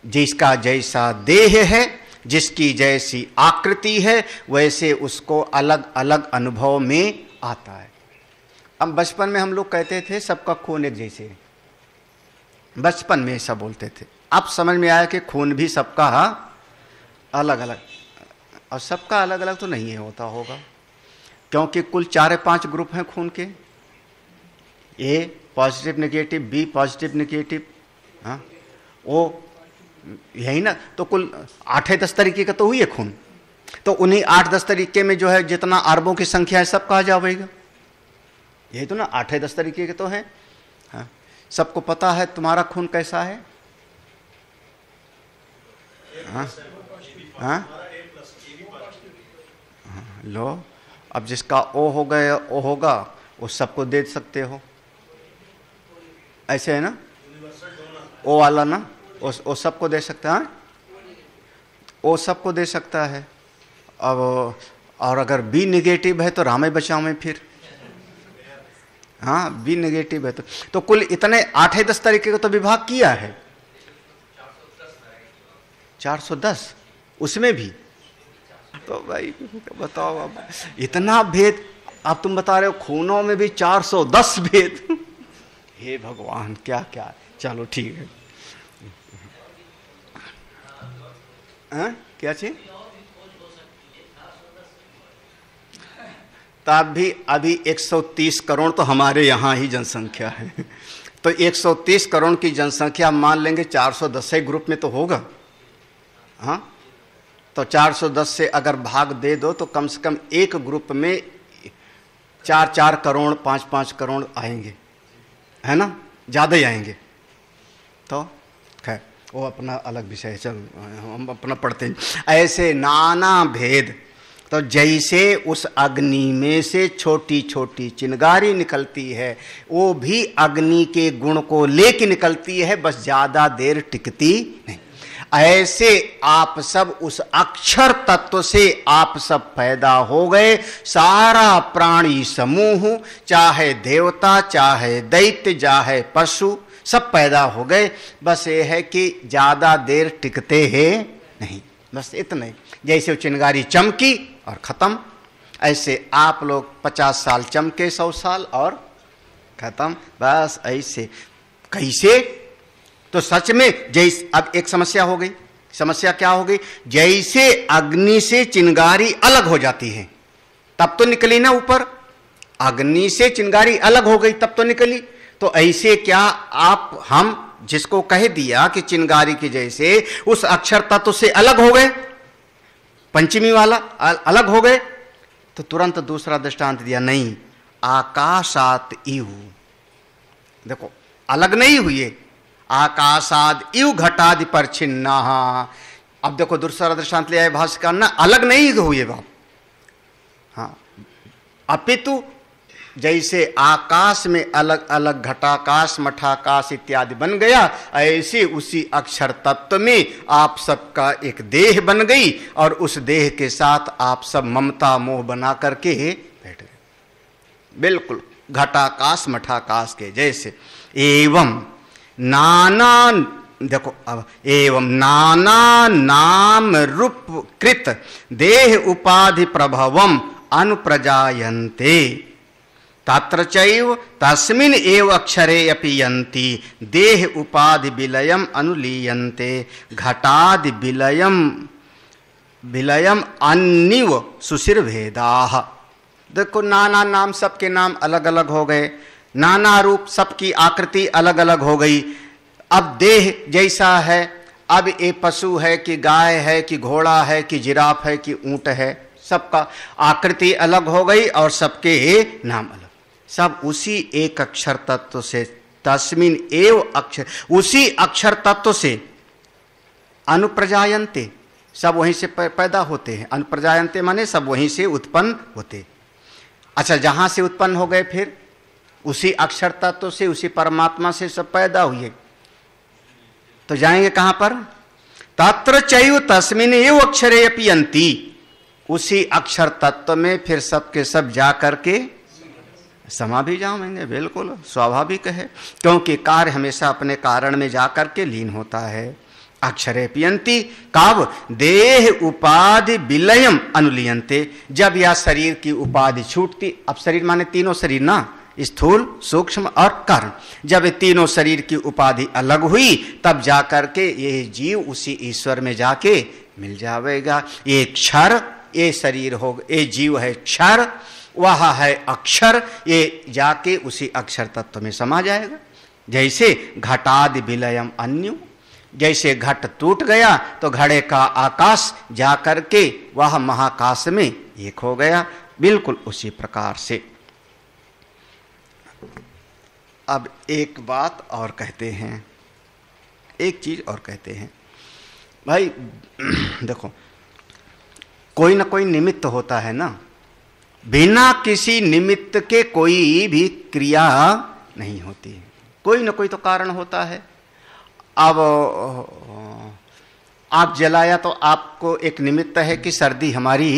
जिसका जैसा देह है, जिसकी जैसी आकृति है, वैसे उसको अलग अलग अनुभव में आता है। अब बचपन में हम लोग कहते थे सबका खून एक जैसे है, बचपन में ऐसा बोलते थे। अब समझ में आया कि खून भी सबका अलग अलग, और सबका अलग अलग तो नहीं है होता होगा, क्योंकि कुल 4-5 ग्रुप हैं खून के, A positive negative, B positive negative, हाँ वो यही ना, तो कुल 8-10 तरीके का तो हुई है खून। तो उन्हीं 8-10 तरीके में जो है जितना अरबों की संख्या है सब कहा जाएगा, यही तो ना 8-10 तरीके के तो हैं। हाँ, सबको पता है तुम्हारा खून कैसा है। हाँ हाँ लो, अब जिसका ओ हो गया ओ होगा, वो सबको दे सकते हो, ऐसे है ना, ओ वाला ना, वो सबको दे सकता है, वो सबको दे सकता है। अब और अगर बी नेगेटिव है तो रामे बचाओ में फिर, हाँ बी नेगेटिव है तो कुल इतने 8-10 तरीके का तो विभाग किया है। 410 उसमें भी, तो भाई बताओ अब इतना भेद। अब तुम बता रहे हो खूनों में भी 410 भेद। हे भगवान क्या क्या। चलो ठीक है, क्या चीज? तब भी अभी 130 करोड़ तो हमारे यहाँ ही जनसंख्या है, तो 130 करोड़ की जनसंख्या मान लेंगे 410 ग्रुप में तो होगा। हाँ, तो 410 से अगर भाग दे दो तो कम से कम एक ग्रुप में 4-4 करोड़ 5-5 करोड़ आएंगे, है ना, ज़्यादा ही आएंगे। तो खैर वो अपना अलग विषय है, चल हम अपना पढ़ते हैं। ऐसे नाना भेद, तो जैसे उस अग्नि में से छोटी छोटी चिंगारी निकलती है, वो भी अग्नि के गुण को लेके निकलती है, बस ज़्यादा देर टिकती नहीं। ऐसे आप सब उस अक्षर तत्व से आप सब पैदा हो गए। सारा प्राणी समूह, चाहे देवता, चाहे दैत्य, चाहे पशु, सब पैदा हो गए। बस ये है कि ज्यादा देर टिकते हैं नहीं, बस इतना ही। जैसे चिंगारी चमकी और खत्म, ऐसे आप लोग 50 साल चमके, 100 साल और खत्म, बस ऐसे। कैसे? तो सच में जैसे अब एक समस्या हो गई। समस्या क्या हो गई? जैसे अग्नि से चिंगारी अलग हो जाती है तब तो निकली ना ऊपर, अग्नि से चिंगारी अलग हो गई तब तो निकली। तो ऐसे क्या आप हम जिसको कह दिया कि चिंगारी के जैसे उस अक्षर तत्व से अलग हो गए, पंचमी वाला अलग हो गए, तो तुरंत दूसरा दृष्टांत दिया, नहीं आकाशात इव। देखो अलग नहीं हुए, आकाशाद इव घटादि पर छिन्ना। अब देखो दूसरा दृष्टांत ले आए भाष्यकार ना, अलग नहीं हुए बाप, हाँ, अपितु जैसे आकाश में अलग अलग घटाकाश, मठाकाश इत्यादि बन गया, ऐसे उसी अक्षर तत्व में आप सबका एक देह बन गई, और उस देह के साथ आप सब ममता मोह बना करके बैठ गए, बिल्कुल घटाकाश मठाकाश के जैसे। एवं नाना, देखो अब, एवं नाना नाम रूप कृत देह उपाधि प्रभवम अनुप्रजायन्ते तत्र चैव तस्मिन् एव अक्षरे अपि यन्ति देह उपाधि विलयम अनुलीयन्ते घटादि विलयम विलयम अन्निव सुशिर भेदाह। देखो नाना नाम, सबके नाम अलग अलग हो गए, नाना रूप, सबकी आकृति अलग अलग हो गई। अब देह जैसा है, अब ये पशु है कि गाय है कि घोड़ा है कि जिराफ है कि ऊंट है, सबका आकृति अलग हो गई और सबके नाम अलग। सब उसी एक अक्षर तत्व से, तस्मिन एव अक्षर, उसी अक्षर तत्व से अनुप्रजायन्ते, सब वहीं से पैदा होते हैं। अनुप्रजायन्ते माने सब वहीं से उत्पन्न होते। अच्छा, जहां से उत्पन्न हो गए फिर उसी अक्षर तत्व से, उसी परमात्मा से सब पैदा हुए, तो जाएंगे कहां पर? तत्र चैव तस्मिन एव अक्षरे अपि यन्ति, उसी अक्षर तत्व में फिर सबके सब जा करके समा भी जाएंगे। बिल्कुल स्वाभाविक है, क्योंकि कार्य हमेशा अपने कारण में जाकर के लीन होता है। अक्षरे पियंती काव देह उपाधि विलयम अनुलियंते, जब यह शरीर की उपाधि छूटती, अब शरीर माने तीनों शरीर ना, स्थूल सूक्ष्म और कारण, जब ये तीनों शरीर की उपाधि अलग हुई तब जाकर के ये जीव उसी ईश्वर में जाके मिल जाएगा। ये क्षर, ये शरीर हो, ये जीव है क्षर, वह है अक्षर, ये जाके उसी अक्षर तत्व में समा जाएगा। जैसे घटादि विलयम अन्यु, जैसे घट टूट गया तो घड़े का आकाश जाकर के वह महाकाश में एक हो गया, बिल्कुल उसी प्रकार से। अब एक बात और कहते हैं, एक चीज और कहते हैं भाई, देखो कोई ना कोई निमित्त होता है ना, बिना किसी निमित्त के कोई भी क्रिया नहीं होती है, कोई ना कोई तो कारण होता है। अब आप जलाया तो आपको एक निमित्त है कि सर्दी हमारी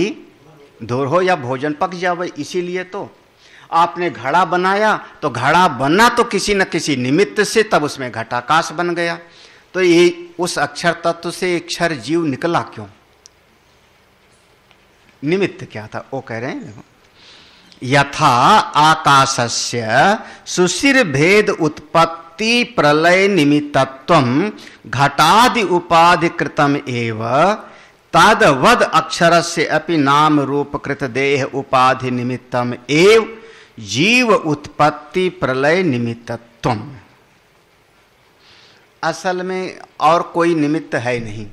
दूर हो या भोजन पक जाए, इसीलिए तो आपने घड़ा बनाया, तो घड़ा बना तो किसी न किसी निमित्त से, तब उसमें घटाकाश बन गया। तो ये उस अक्षर तत्व से अक्षर जीव निकला क्यों? निमित्त क्या था वो कह रहे हैं। यथा आकाशस्य सुशिर भेद उत्पत्ति प्रलय निमित्तत्वं घटादि उपाधि कृतम एव तद्वद अक्षरस्य अपि नाम रूप कृत देह उपाधि निमित्तम एव जीव उत्पत्ति प्रलय निमित्तत्वम। असल में और कोई निमित्त है नहीं,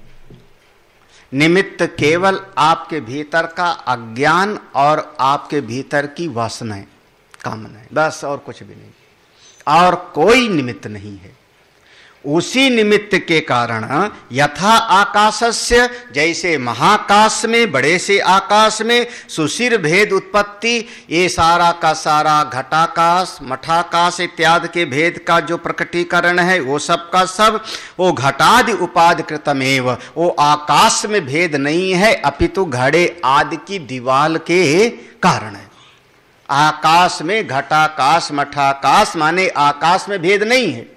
निमित्त केवल आपके भीतर का अज्ञान और आपके भीतर की वासनाएं, कामनाएं, बस और कुछ भी नहीं, और कोई निमित्त नहीं है। उसी निमित्त के कारण यथा आकाशस्य, जैसे महाकाश में, बड़े से आकाश में सुशिर भेद उत्पत्ति, ये सारा का सारा घटाकाश मठाकाश इत्यादि के भेद का जो प्रकटीकरण है वो सब का सब वो घटादि उपाधि कृतमेव, वो आकाश में भेद नहीं है अपितु घड़े आदि की दीवाल के कारण है। आकाश में घटाकाश मठाकाश माने आकाश में भेद नहीं है।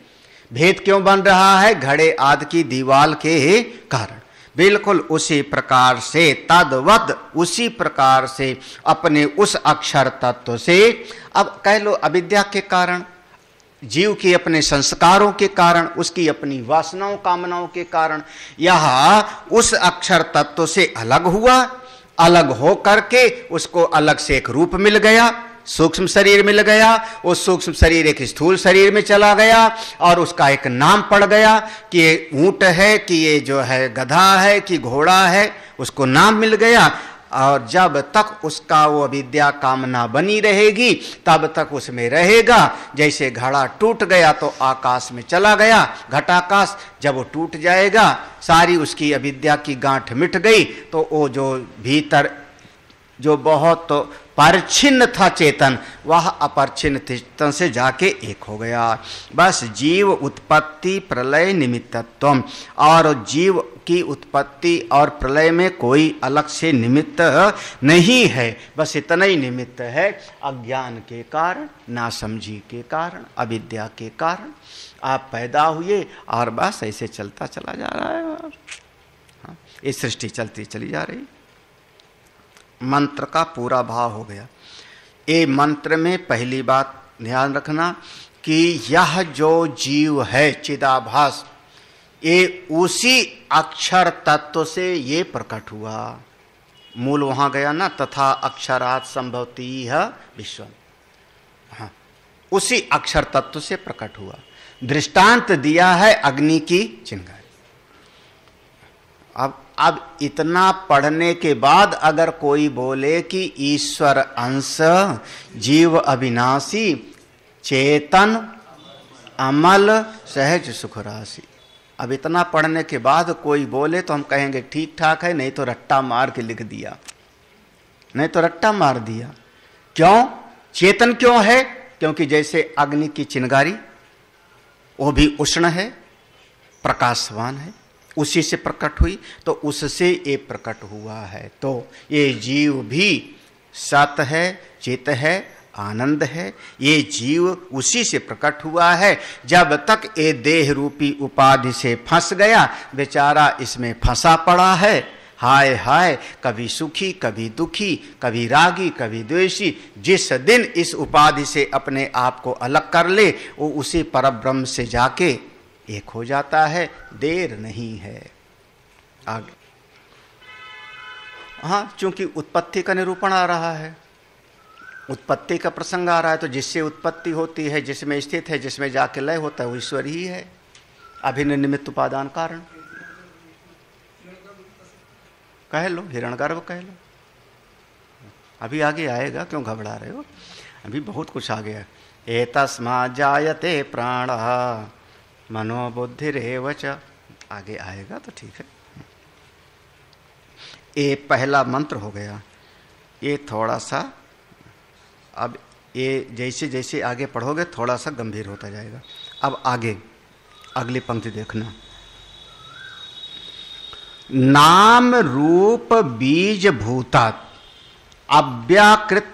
भेद क्यों बन रहा है? घड़े आदि की दीवाल के कारण। बिल्कुल उसी प्रकार से, तद्वद उसी प्रकार से अपने उस अक्षर तत्व से, अब कह लो अविद्या के कारण, जीव के अपने संस्कारों के कारण, उसकी अपनी वासनाओं कामनाओं के कारण यह उस अक्षर तत्व से अलग हुआ, अलग हो करके उसको अलग से एक रूप मिल गया, सूक्ष्म शरीर मिल गया, वो सूक्ष्म शरीर एक स्थूल शरीर में चला गया और उसका एक नाम पड़ गया कि ये ऊंट है कि ये जो है गधा है कि घोड़ा है, उसको नाम मिल गया। और जब तक उसका वो अविद्या कामना बनी रहेगी तब तक उसमें रहेगा। जैसे घड़ा टूट गया तो आकाश में चला गया, घटाकाश, जब वो टूट जाएगा सारी उसकी अविद्या की गांठ मिट गई तो वो जो भीतर जो बहुत तो परछिन्न था चेतन, वह अपरछिन्न चेतन से जाके एक हो गया। बस जीव उत्पत्ति प्रलय निमित्तत्वम, और जीव की उत्पत्ति और प्रलय में कोई अलग से निमित्त नहीं है, बस इतना ही निमित्त है, अज्ञान के कारण, नासमझी के कारण, अविद्या के कारण आप पैदा हुए और बस ऐसे चलता चला जा रहा है। हाँ, ये सृष्टि चलती चली जा रही। मंत्र का पूरा भाव हो गया। ये मंत्र में पहली बात ध्यान रखना कि यह जो जीव है चिदाभास, ये उसी अक्षर तत्व से ये प्रकट हुआ। मूल वहां गया ना, तथा अक्षरात् संभवती है विश्व। हाँ, उसी अक्षर तत्व से प्रकट हुआ। दृष्टांत दिया है अग्नि की चिंगारी। अब इतना पढ़ने के बाद अगर कोई बोले कि ईश्वर अंश, जीव अविनाशी, चेतन, अमल, सहज सुख राशि, अब इतना पढ़ने के बाद कोई बोले तो हम कहेंगे ठीक ठाक है, नहीं तो रट्टा मार के लिख दिया, नहीं तो रट्टा मार दिया। क्यों? चेतन क्यों है? क्योंकि जैसे अग्नि की चिंगारी वो भी उष्ण है, प्रकाशवान है, उसी से प्रकट हुई, तो उससे ये प्रकट हुआ है। तो ये जीव भी सत है, चित है, आनंद है। ये जीव उसी से प्रकट हुआ है। जब तक ये देह रूपी उपाधि से फंस गया, बेचारा इसमें फंसा पड़ा है। हाय हाय, कभी सुखी, कभी दुखी, कभी रागी, कभी द्वेषी। जिस दिन इस उपाधि से अपने आप को अलग कर ले, वो उसी परब्रह्म से जाके एक हो जाता है। देर नहीं है। आगे, हाँ, चूंकि उत्पत्ति का निरूपण आ रहा है, उत्पत्ति का प्रसंग आ रहा है, तो जिससे उत्पत्ति होती है, जिसमें स्थित है, जिसमें जाके लय होता है, वो ईश्वर ही है। अभिन्न निमित्त उपादान कारण कह लो, हिरण्यगर्भ कह लो। अभी आगे आएगा, क्यों घबरा रहे हो? अभी बहुत कुछ आ गया। एतस्मा जायते प्राणः मनोबुद्धिरेव च, आगे आएगा तो ठीक है। ये पहला मंत्र हो गया। ये थोड़ा सा, अब ये जैसे जैसे आगे पढ़ोगे थोड़ा सा गंभीर होता जाएगा। अब आगे अगली पंक्ति देखना। नाम रूप बीज भूतात् अव्याकृत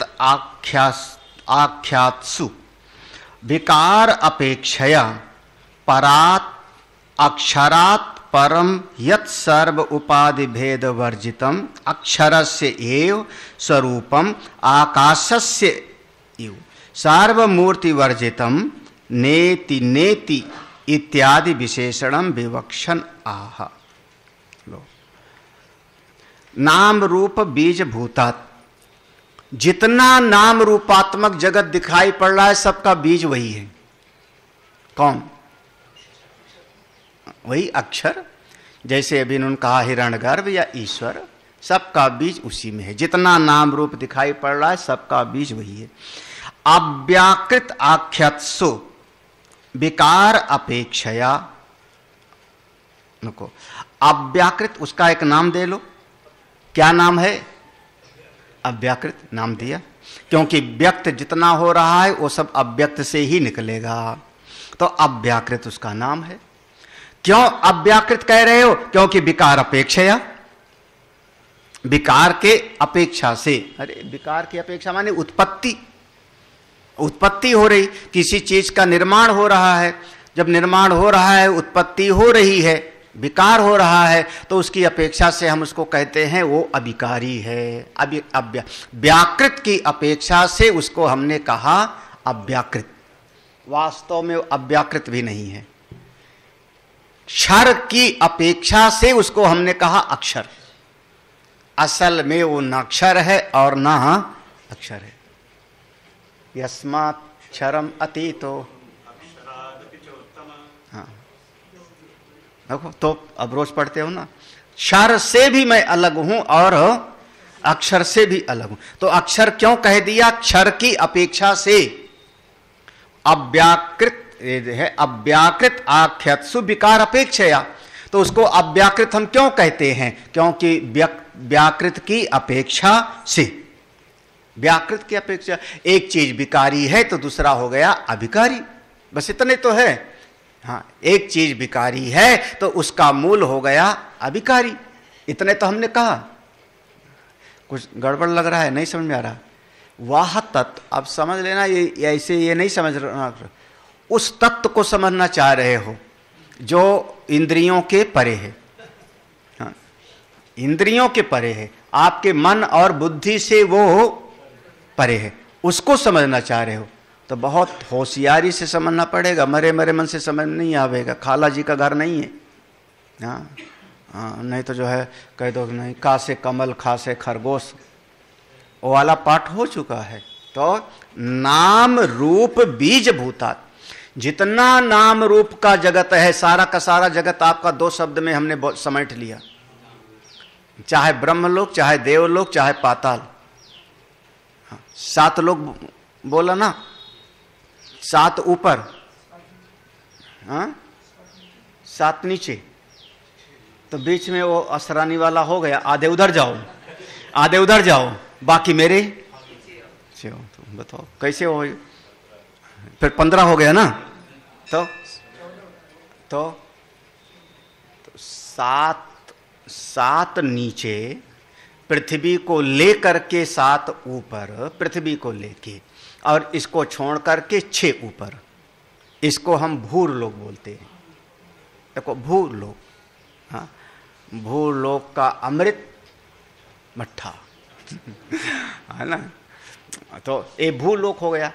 आख्यात्सु विकार अपेक्षया परात् अक्षरात् परम यत् सर्व उपाधि भेद वर्जितम अक्षरस्य एव स्वरूपम आकाशस्य इव सार्वमूर्ति वर्जितम नेति नेति इत्यादि विशेषणम विवक्षण आह। नाम रूप बीज भूतात्, जितना नाम रूपात्मक जगत दिखाई पड़ रहा है सबका बीज वही है। कौन? वही अक्षर। जैसे अभी उन्होंने कहा हिरण्यगर्भ या ईश्वर, सबका बीज उसी में है। जितना नाम रूप दिखाई पड़ रहा है सबका बीज वही है। अव्याकृत आख्यात्सु विकार अपेक्षया, नको, अव्याकृत उसका एक नाम दे लो। क्या नाम है? अव्याकृत नाम दिया, क्योंकि व्यक्त जितना हो रहा है वो सब अव्यक्त से ही निकलेगा, तो अव्याकृत उसका नाम है। क्यों अव्याकृत कह रहे हो? क्योंकि विकार अपेक्षया, विकार के अपेक्षा से। अरे विकार की अपेक्षा माने उत्पत्ति, उत्पत्ति हो रही, किसी चीज का निर्माण हो रहा है। जब निर्माण हो रहा है, उत्पत्ति हो रही है, विकार हो रहा है, तो उसकी अपेक्षा से हम उसको कहते हैं वो अविकारी है। व्याकृत की अपेक्षा से उसको हमने कहा अव्याकृत। वास्तव में अव्याकृत भी नहीं है। क्षर की अपेक्षा से उसको हमने कहा अक्षर। असल में वो न अक्षर है और न अक्षर है। यस्मात् क्षरम अतीतो, हाँ देखो, तो अब रोज पढ़ते हो ना, क्षर से भी मैं अलग हूं और अक्षर से भी अलग हूं। तो अक्षर क्यों कह दिया? क्षर की अपेक्षा से। अव्याकृत है, अव्याकृत आख्यात्सु विकार अपेक्षया, तो उसको अव्याकृत हम क्यों कहते हैं? क्योंकि व्याकृत की अपेक्षा से। व्याकृत की अपेक्षा, एक चीज विकारी है तो दूसरा हो गया अविकारी, बस इतने तो है। हाँ, एक चीज विकारी है तो उसका मूल हो गया अविकारी, इतने तो हमने कहा। कुछ गड़बड़ लग रहा है, नहीं समझ में आ रहा? वाह तत्व, अब समझ लेना, ये ऐसे ये नहीं समझ रहा, उस तत्व को समझना चाह रहे हो जो इंद्रियों के परे है। हाँ, इंद्रियों के परे है, आपके मन और बुद्धि से वो परे है, उसको समझना चाह रहे हो तो बहुत होशियारी से समझना पड़ेगा। मरे मरे मन से समझ नहीं आवेगा। खाला जी का घर नहीं है, हाँ हाँ, नहीं तो जो है कह दो नहीं, का से कमल खा से खरगोश, वो वाला पाठ हो चुका है। तो नाम रूप बीज भूता, जितना नाम रूप का जगत है, सारा का सारा जगत आपका 2 शब्द में हमने समेट लिया, चाहे ब्रह्मलोक, चाहे देवलोक, चाहे पाताल। 7 लोग बोला ना, 7 ऊपर, हाँ 7 नीचे, तो बीच में वो असरानी वाला हो गया, आधे उधर जाओ, आधे उधर जाओ, बाकी मेरे तो बताओ कैसे हो, फिर 15 हो गया ना। तो 7 नीचे, पृथ्वी को लेकर के 7 ऊपर, पृथ्वी को लेके, और इसको छोड़ करके 6 ऊपर, इसको हम भूरलोक बोलते हैं। देखो भूरलोक, हाँ भूलोक का अमृत मट्ठा है ना, तो ये भूलोक हो गया।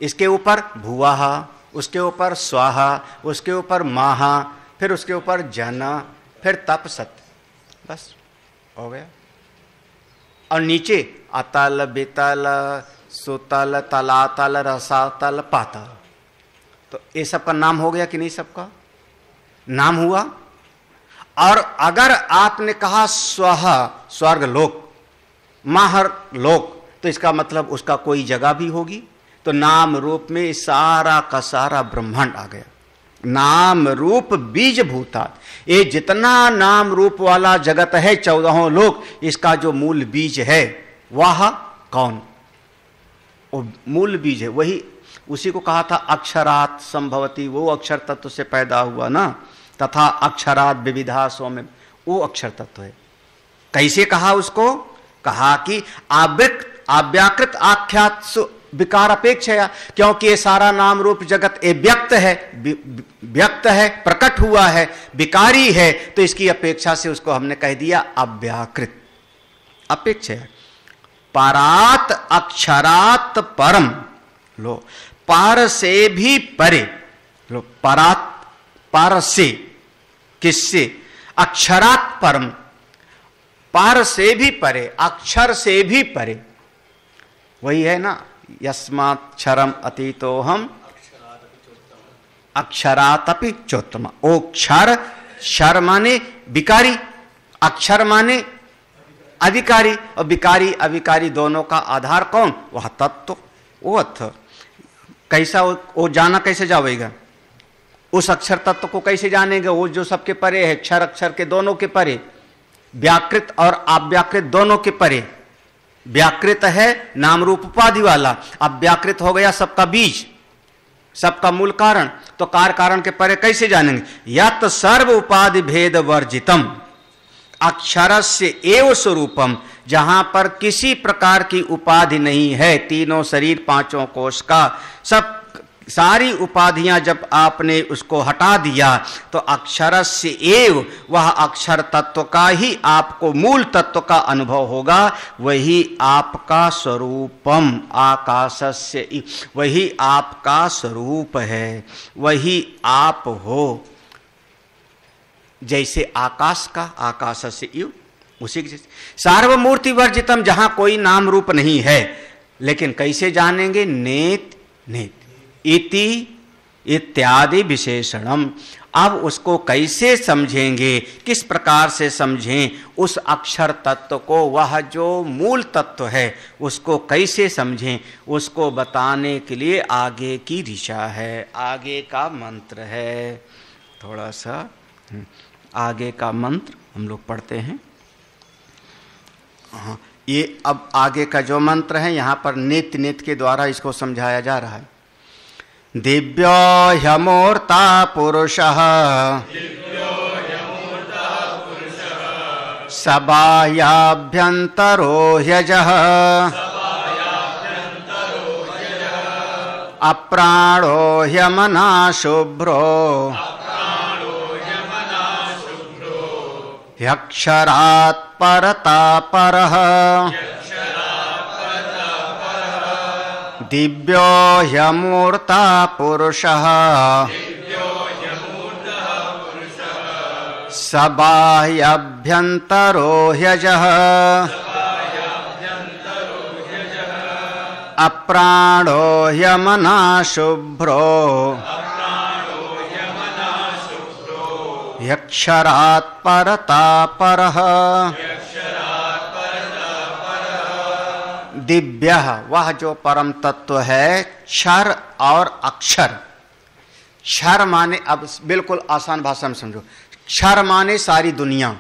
इसके ऊपर भुवाहा, उसके ऊपर स्वाहा, उसके ऊपर माहा, फिर उसके ऊपर जना, फिर तप सत, बस हो गया। और नीचे अतल बितल सुतल तलातल रसातल पातल, तो ये सब का नाम हो गया कि नहीं, सबका नाम हुआ। और अगर आपने कहा स्वह स्वर्ग लोक, महर लोक, तो इसका मतलब उसका कोई जगह भी होगी। तो नाम रूप में सारा का सारा ब्रह्मांड आ गया। नाम रूप बीज भूता, ये जितना नाम रूप वाला जगत है 14 लोक, इसका जो मूल बीज है वह कौन, वो मूल बीज है वही, उसी को कहा था अक्षरात संभवती, वो अक्षर तत्व से पैदा हुआ ना, तथा अक्षरात विविधा सौम्य, वो अक्षर तत्व है। कैसे कहा उसको, कहा कि अव्याकृत आख्यात विकार अपेक्षा, क्योंकि ये सारा नाम रूप जगत ये व्यक्त है, प्रकट हुआ है, विकारी है, तो इसकी अपेक्षा से उसको हमने कह दिया अव्याकृत अपेक्षा। परात अक्षरात परम, लो पार से भी परे, लो परात, पार से, किससे, अक्षरात परम, पार से भी परे, अक्षर से भी परे, वही है ना, यस्माक्षरम अतीतो हम अक्षरातपि चोत्तम। ओ क्षर, क्षर माने विकारी, अक्षर माने अधिकारी, और विकारी अविकारी दोनों का आधार कौन, वह तत्व, वो अर्थ। कैसा वो जाना कैसे जाएगा, उस अक्षर तत्व को कैसे जानेंगे, वो जो सबके परे है, क्षर अक्षर के दोनों के परे, व्याकृत और अव्याकृत दोनों के परे। व्याकृत है नाम रूप उपाधि वाला, अव्याकृत हो गया सबका बीज, सबका मूल कारण, तो कार्य कारण के परे कैसे जानेंगे। यत सर्व उपाधि भेद वर्जितम अक्षरस्य एव स्वरूपम, जहां पर किसी प्रकार की उपाधि नहीं है, तीनों शरीर, 5 कोश का, सब सारी उपाधियां जब आपने उसको हटा दिया, तो अक्षरस्य एव, वह अक्षर तत्व का ही आपको मूल तत्व का अनुभव होगा, वही आपका स्वरूपम आकाशस्य, वही आपका स्वरूप है, वही आप हो। जैसे आकाश का, आकाशस्य इव, उसी के सार्वमूर्ति वर्जितम, जहां कोई नाम रूप नहीं है, लेकिन कैसे जानेंगे, नेत नेत इति इत्यादि विशेषणम। अब उसको कैसे समझेंगे, किस प्रकार से समझें उस अक्षर तत्व को, वह जो मूल तत्व है उसको कैसे समझें, उसको बताने के लिए आगे की दिशा है, आगे का मंत्र है। थोड़ा सा आगे का मंत्र हम लोग पढ़ते हैं। हाँ, ये अब आगे का जो मंत्र है यहाँ पर नित्य नित्य के द्वारा इसको समझाया जा रहा है। दिव्यो ह्यमूर्ता पुरुषः सबाह्याभ्यन्तरो ह्यजः अप्राणो ह्यमना शुभ्रो ह्यक्षरात् परता परः दिव्यो ह्यमूर्ता पुरुषः सबाह्यभ्यन्तरो ह्यजः अप्राणो ह्यमना शुभ्रो ह्यक्षरात् परता परः दिव्य वह जो परम तत्व है क्षर और अक्षर। क्षर माने, अब बिल्कुल आसान भाषा में समझो, क्षर माने सारी दुनिया,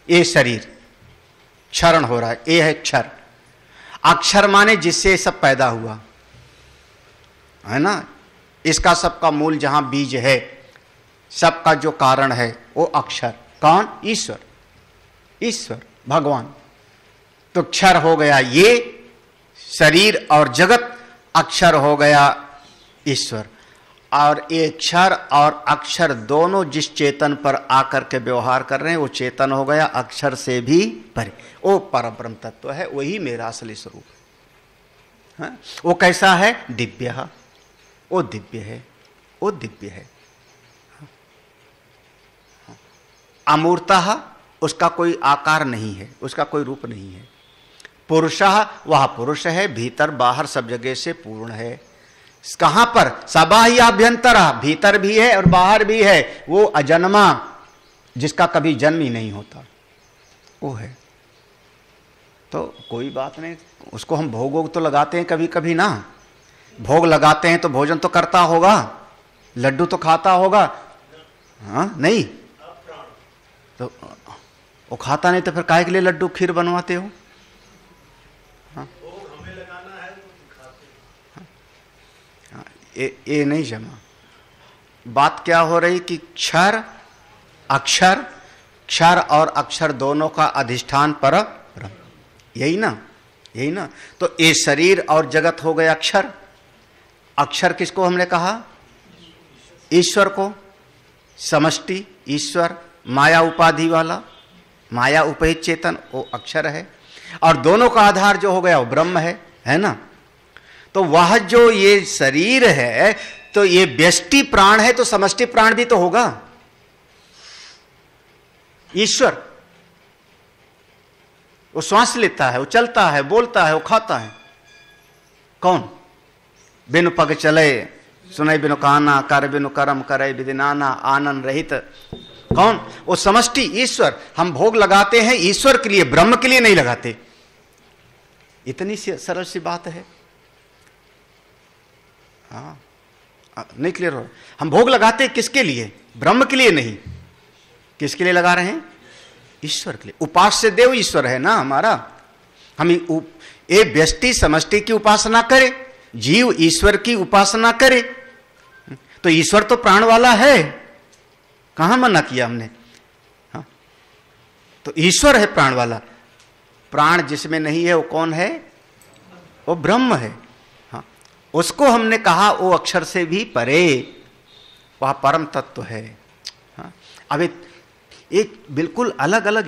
ये शरीर क्षरण हो रहा है, ये है क्षर। अक्षर माने जिससे सब पैदा हुआ है ना, इसका सबका मूल जहां बीज है, सबका जो कारण है वो अक्षर। कौन? ईश्वर, ईश्वर भगवान। तो क्षर हो गया ये शरीर और जगत, अक्षर हो गया ईश्वर। और ये क्षर और अक्षर दोनों जिस चेतन पर आकर के व्यवहार कर रहे हैं वो चेतन हो गया अक्षर से भी परे। वो परब्रह्म तत्व है, वही मेरा असली स्वरूप है। वो कैसा है? दिव्य। वो दिव्य है, वो दिव्य है। अमूर्तः, उसका कोई आकार नहीं है, उसका कोई रूप नहीं है। पुरुषः, वह पुरुष है, भीतर बाहर सब जगह से पूर्ण है। कहां पर? सबाह्याभ्यंतर, भीतर भी है और बाहर भी है। वो अजन्मा, जिसका कभी जन्म ही नहीं होता, वो है। तो कोई बात नहीं, उसको हम भोग तो लगाते हैं कभी कभी ना। भोग लगाते हैं तो भोजन तो करता होगा, लड्डू तो खाता होगा, हाँ नहीं तो वो खाता नहीं तो फिर काहे के लिए लड्डू खीर बनवाते हो? हाँ? ये नहीं जमा। बात क्या हो रही कि क्षर अक्षर, क्षर और अक्षर दोनों का अधिष्ठान पर ब्रह्म, यही ना, यही ना। तो ये शरीर और जगत हो गया अक्षर। अक्षर किसको हमने कहा? ईश्वर को। समष्टि ईश्वर, माया उपाधि वाला, माया उपहित चेतन, वो अक्षर है। और दोनों का आधार जो हो गया वो ब्रह्म है ना। तो वह जो ये शरीर है, तो ये व्यष्टि प्राण है, तो समष्टि प्राण भी तो होगा। ईश्वर वो श्वास लेता है, वो चलता है, बोलता है, वो खाता है। कौन? बिनु पग चले, सुनय बिनु काना, कर बिनु कर्म करे विदिनाना, आनंद रहित। कौन? वो समष्टि ईश्वर। हम भोग लगाते हैं ईश्वर के लिए, ब्रह्म के लिए नहीं लगाते। इतनी सरल सी बात है। हाँ, नहीं क्लियर हो? हम भोग लगाते हैं किसके लिए? ब्रह्म के लिए नहीं। किसके लिए लगा रहे हैं? ईश्वर के लिए। उपास्य देव ईश्वर है ना हमारा। हम ये व्यष्टि समष्टि की उपासना करे, जीव ईश्वर की उपासना करे। तो ईश्वर तो प्राण वाला है, कहां मना किया हमने? हाँ? तो ईश्वर है प्राण वाला। प्राण जिसमें नहीं है वो कौन है? वो ब्रह्म है। हाँ, उसको हमने कहा वो अक्षर से भी परे, वह परम तत्व है। हाँ? अब एक बिल्कुल अलग अलग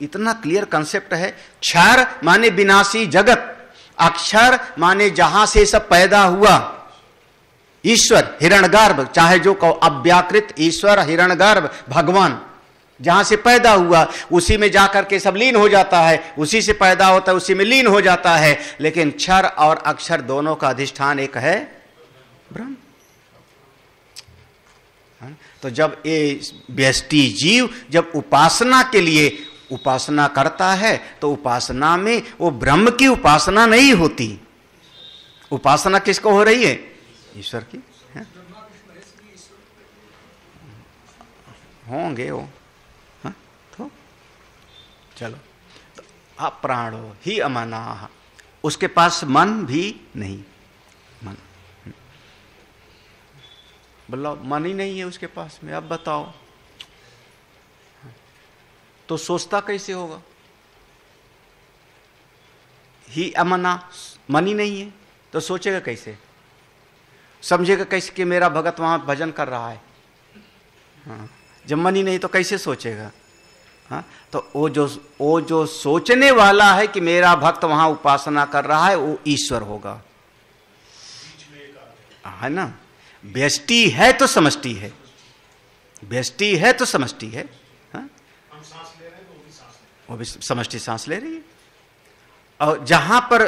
इतना क्लियर कंसेप्ट है। क्षर माने विनाशी जगत, अक्षर माने जहां से सब पैदा हुआ। ईश्वर हिरण्यगर्भ, चाहे जो कहो, अव्याकृत ईश्वर हिरण्यगर्भ भगवान, जहां से पैदा हुआ उसी में जाकर के सब लीन हो जाता है, उसी से पैदा होता है उसी में लीन हो जाता है। लेकिन क्षर और अक्षर दोनों का अधिष्ठान एक है, ब्रह्म। तो जब ये व्यष्टि जीव जब उपासना के लिए उपासना करता है, तो उपासना में वो ब्रह्म की उपासना नहीं होती। उपासना किसको हो रही है? ईश्वर की है? होंगे वो। हाँ? तो चलो, तो अप्राणो ही अमना, उसके पास मन भी नहीं। मन, बोलो मन ही नहीं है उसके पास में। अब बताओ तो सोचता कैसे होगा? ही अमना, मन ही नहीं है तो सोचेगा कैसे? समझेगा कैसे कि मेरा भगत वहां भजन कर रहा है? हाँ, जब मन ही नहीं तो कैसे सोचेगा? हाँ, तो वो जो सोचने वाला है कि मेरा भक्त वहां उपासना कर रहा है, वो ईश्वर होगा, है ना। व्यष्टि है तो समष्टि है, व्यष्टि है तो समष्टि है। हाँ? वो भी समष्टि सांस ले रही है। और जहां पर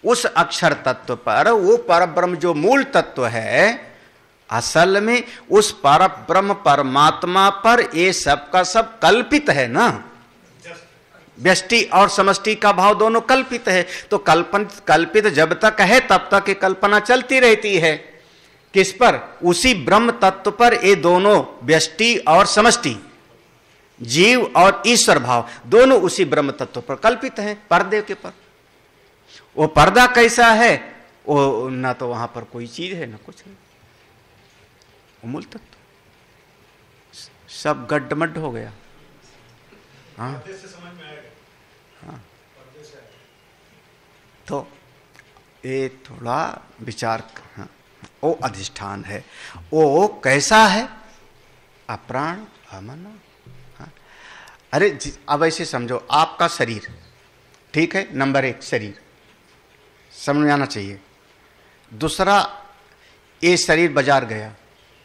उस अक्षर तत्व पर वो परब्रह्म जो मूल तत्व है, असल में उस परब्रह्म परमात्मा पर ये सब का सब कल्पित है ना। व्यष्टि और समष्टि का भाव दोनों कल्पित है। तो कल्पित जब तक है तब तक ये कल्पना चलती रहती है। किस पर? उसी ब्रह्म तत्व पर ये दोनों व्यष्टि और समष्टि, जीव और ईश्वर भाव दोनों उसी ब्रह्म तत्व पर कल्पित हैं, पर्दे के पर। वो पर्दा कैसा है? वो ना तो वहां पर कोई चीज है ना कुछ है, वो मूल तत्व सब गड्ढमड्ढ हो गया। हाँ हाँ, तो ये थोड़ा विचार। हाँ, वो अधिष्ठान है। वो कैसा है? अप्राण अमन। हाँ, अरे अब ऐसे समझो, आपका शरीर ठीक है, नंबर 1 शरीर समझ में आना चाहिए। दूसरा, ये शरीर बाजार गया,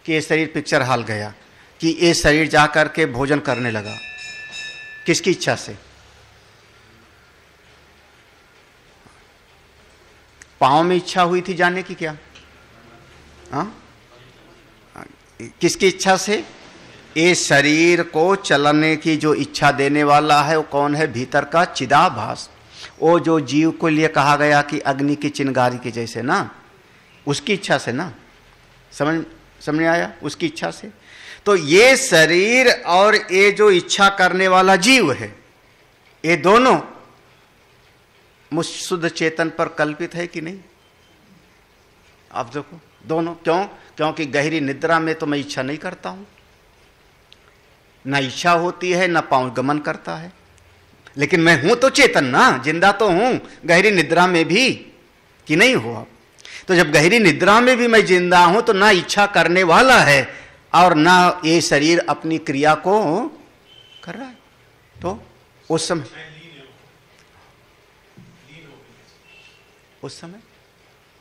कि ये शरीर पिक्चर हॉल गया, कि ये शरीर जाकर के भोजन करने लगा। किसकी इच्छा से? पांव में इच्छा हुई थी जाने की क्या? हाँ, किसकी इच्छा से? ये शरीर को चलने की जो इच्छा देने वाला है वो कौन है? भीतर का चिदाभास। वो जो जीव को लिए कहा गया कि अग्नि की चिंगारी के जैसे ना, उसकी इच्छा से ना। समझ आया? उसकी इच्छा से। तो ये शरीर और ये जो इच्छा करने वाला जीव है, ये दोनों मुझ शुद्ध चेतन पर कल्पित है कि नहीं? आप देखो, दोनों। क्यों? क्योंकि गहरी निद्रा में तो मैं इच्छा नहीं करता हूं, ना इच्छा होती है, ना पांव गमन करता है। लेकिन मैं हूं तो चेतन ना, जिंदा तो हूं गहरी निद्रा में भी, कि नहीं हुआ? तो जब गहरी निद्रा में भी मैं जिंदा हूं तो ना इच्छा करने वाला है और ना ये शरीर अपनी क्रिया को कर रहा है। तो उस समय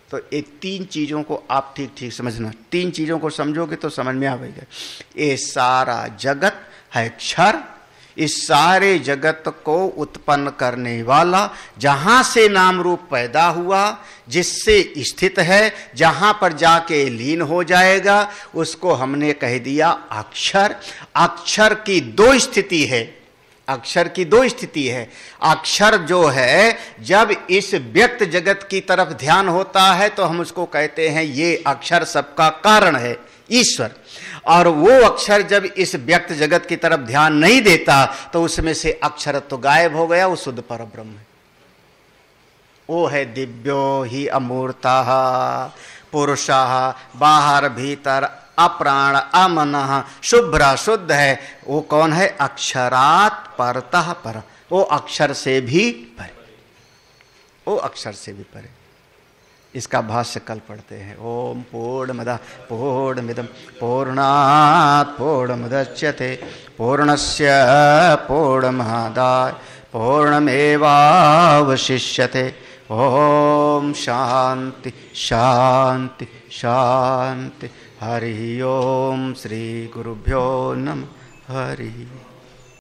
तो ये 3 चीजों को आप ठीक ठीक समझना। 3 चीजों को समझोगे तो समझ में आएगा। ये सारा जगत है क्षर। इस सारे जगत को उत्पन्न करने वाला, जहां से नाम रूप पैदा हुआ, जिससे स्थित है, जहां पर जाके लीन हो जाएगा, उसको हमने कह दिया अक्षर। अक्षर की 2 स्थिति है। अक्षर की 2 स्थिति है। अक्षर जो है, जब इस व्यक्त जगत की तरफ ध्यान होता है तो हम उसको कहते हैं ये अक्षर सबका कारण है, ईश्वर। और वो अक्षर जब इस व्यक्त जगत की तरफ ध्यान नहीं देता तो उसमें से अक्षर तो गायब हो गया, वो शुद्ध परब्रह्म है। वो है दिव्यो ही अमूर्तः पुरुषः, बाहर भीतर अप्राण अमनः, शुभ्र शुद्ध है। वो कौन है? अक्षरात् परतः पर। वो अक्षर से भी परे, वो अक्षर से भी परे। इसका भाष्य कल पढ़ते हैं। ओम पूर्णमदः पूर्णमिदं पूर्णात् पूर्णमुदच्यते पूर्णस्य पूर्णमादाय पूर्णमेवावशिष्यते। ओम शांति शांति शांति। हरि ओम। श्री गुरुभ्यो नमः। हरि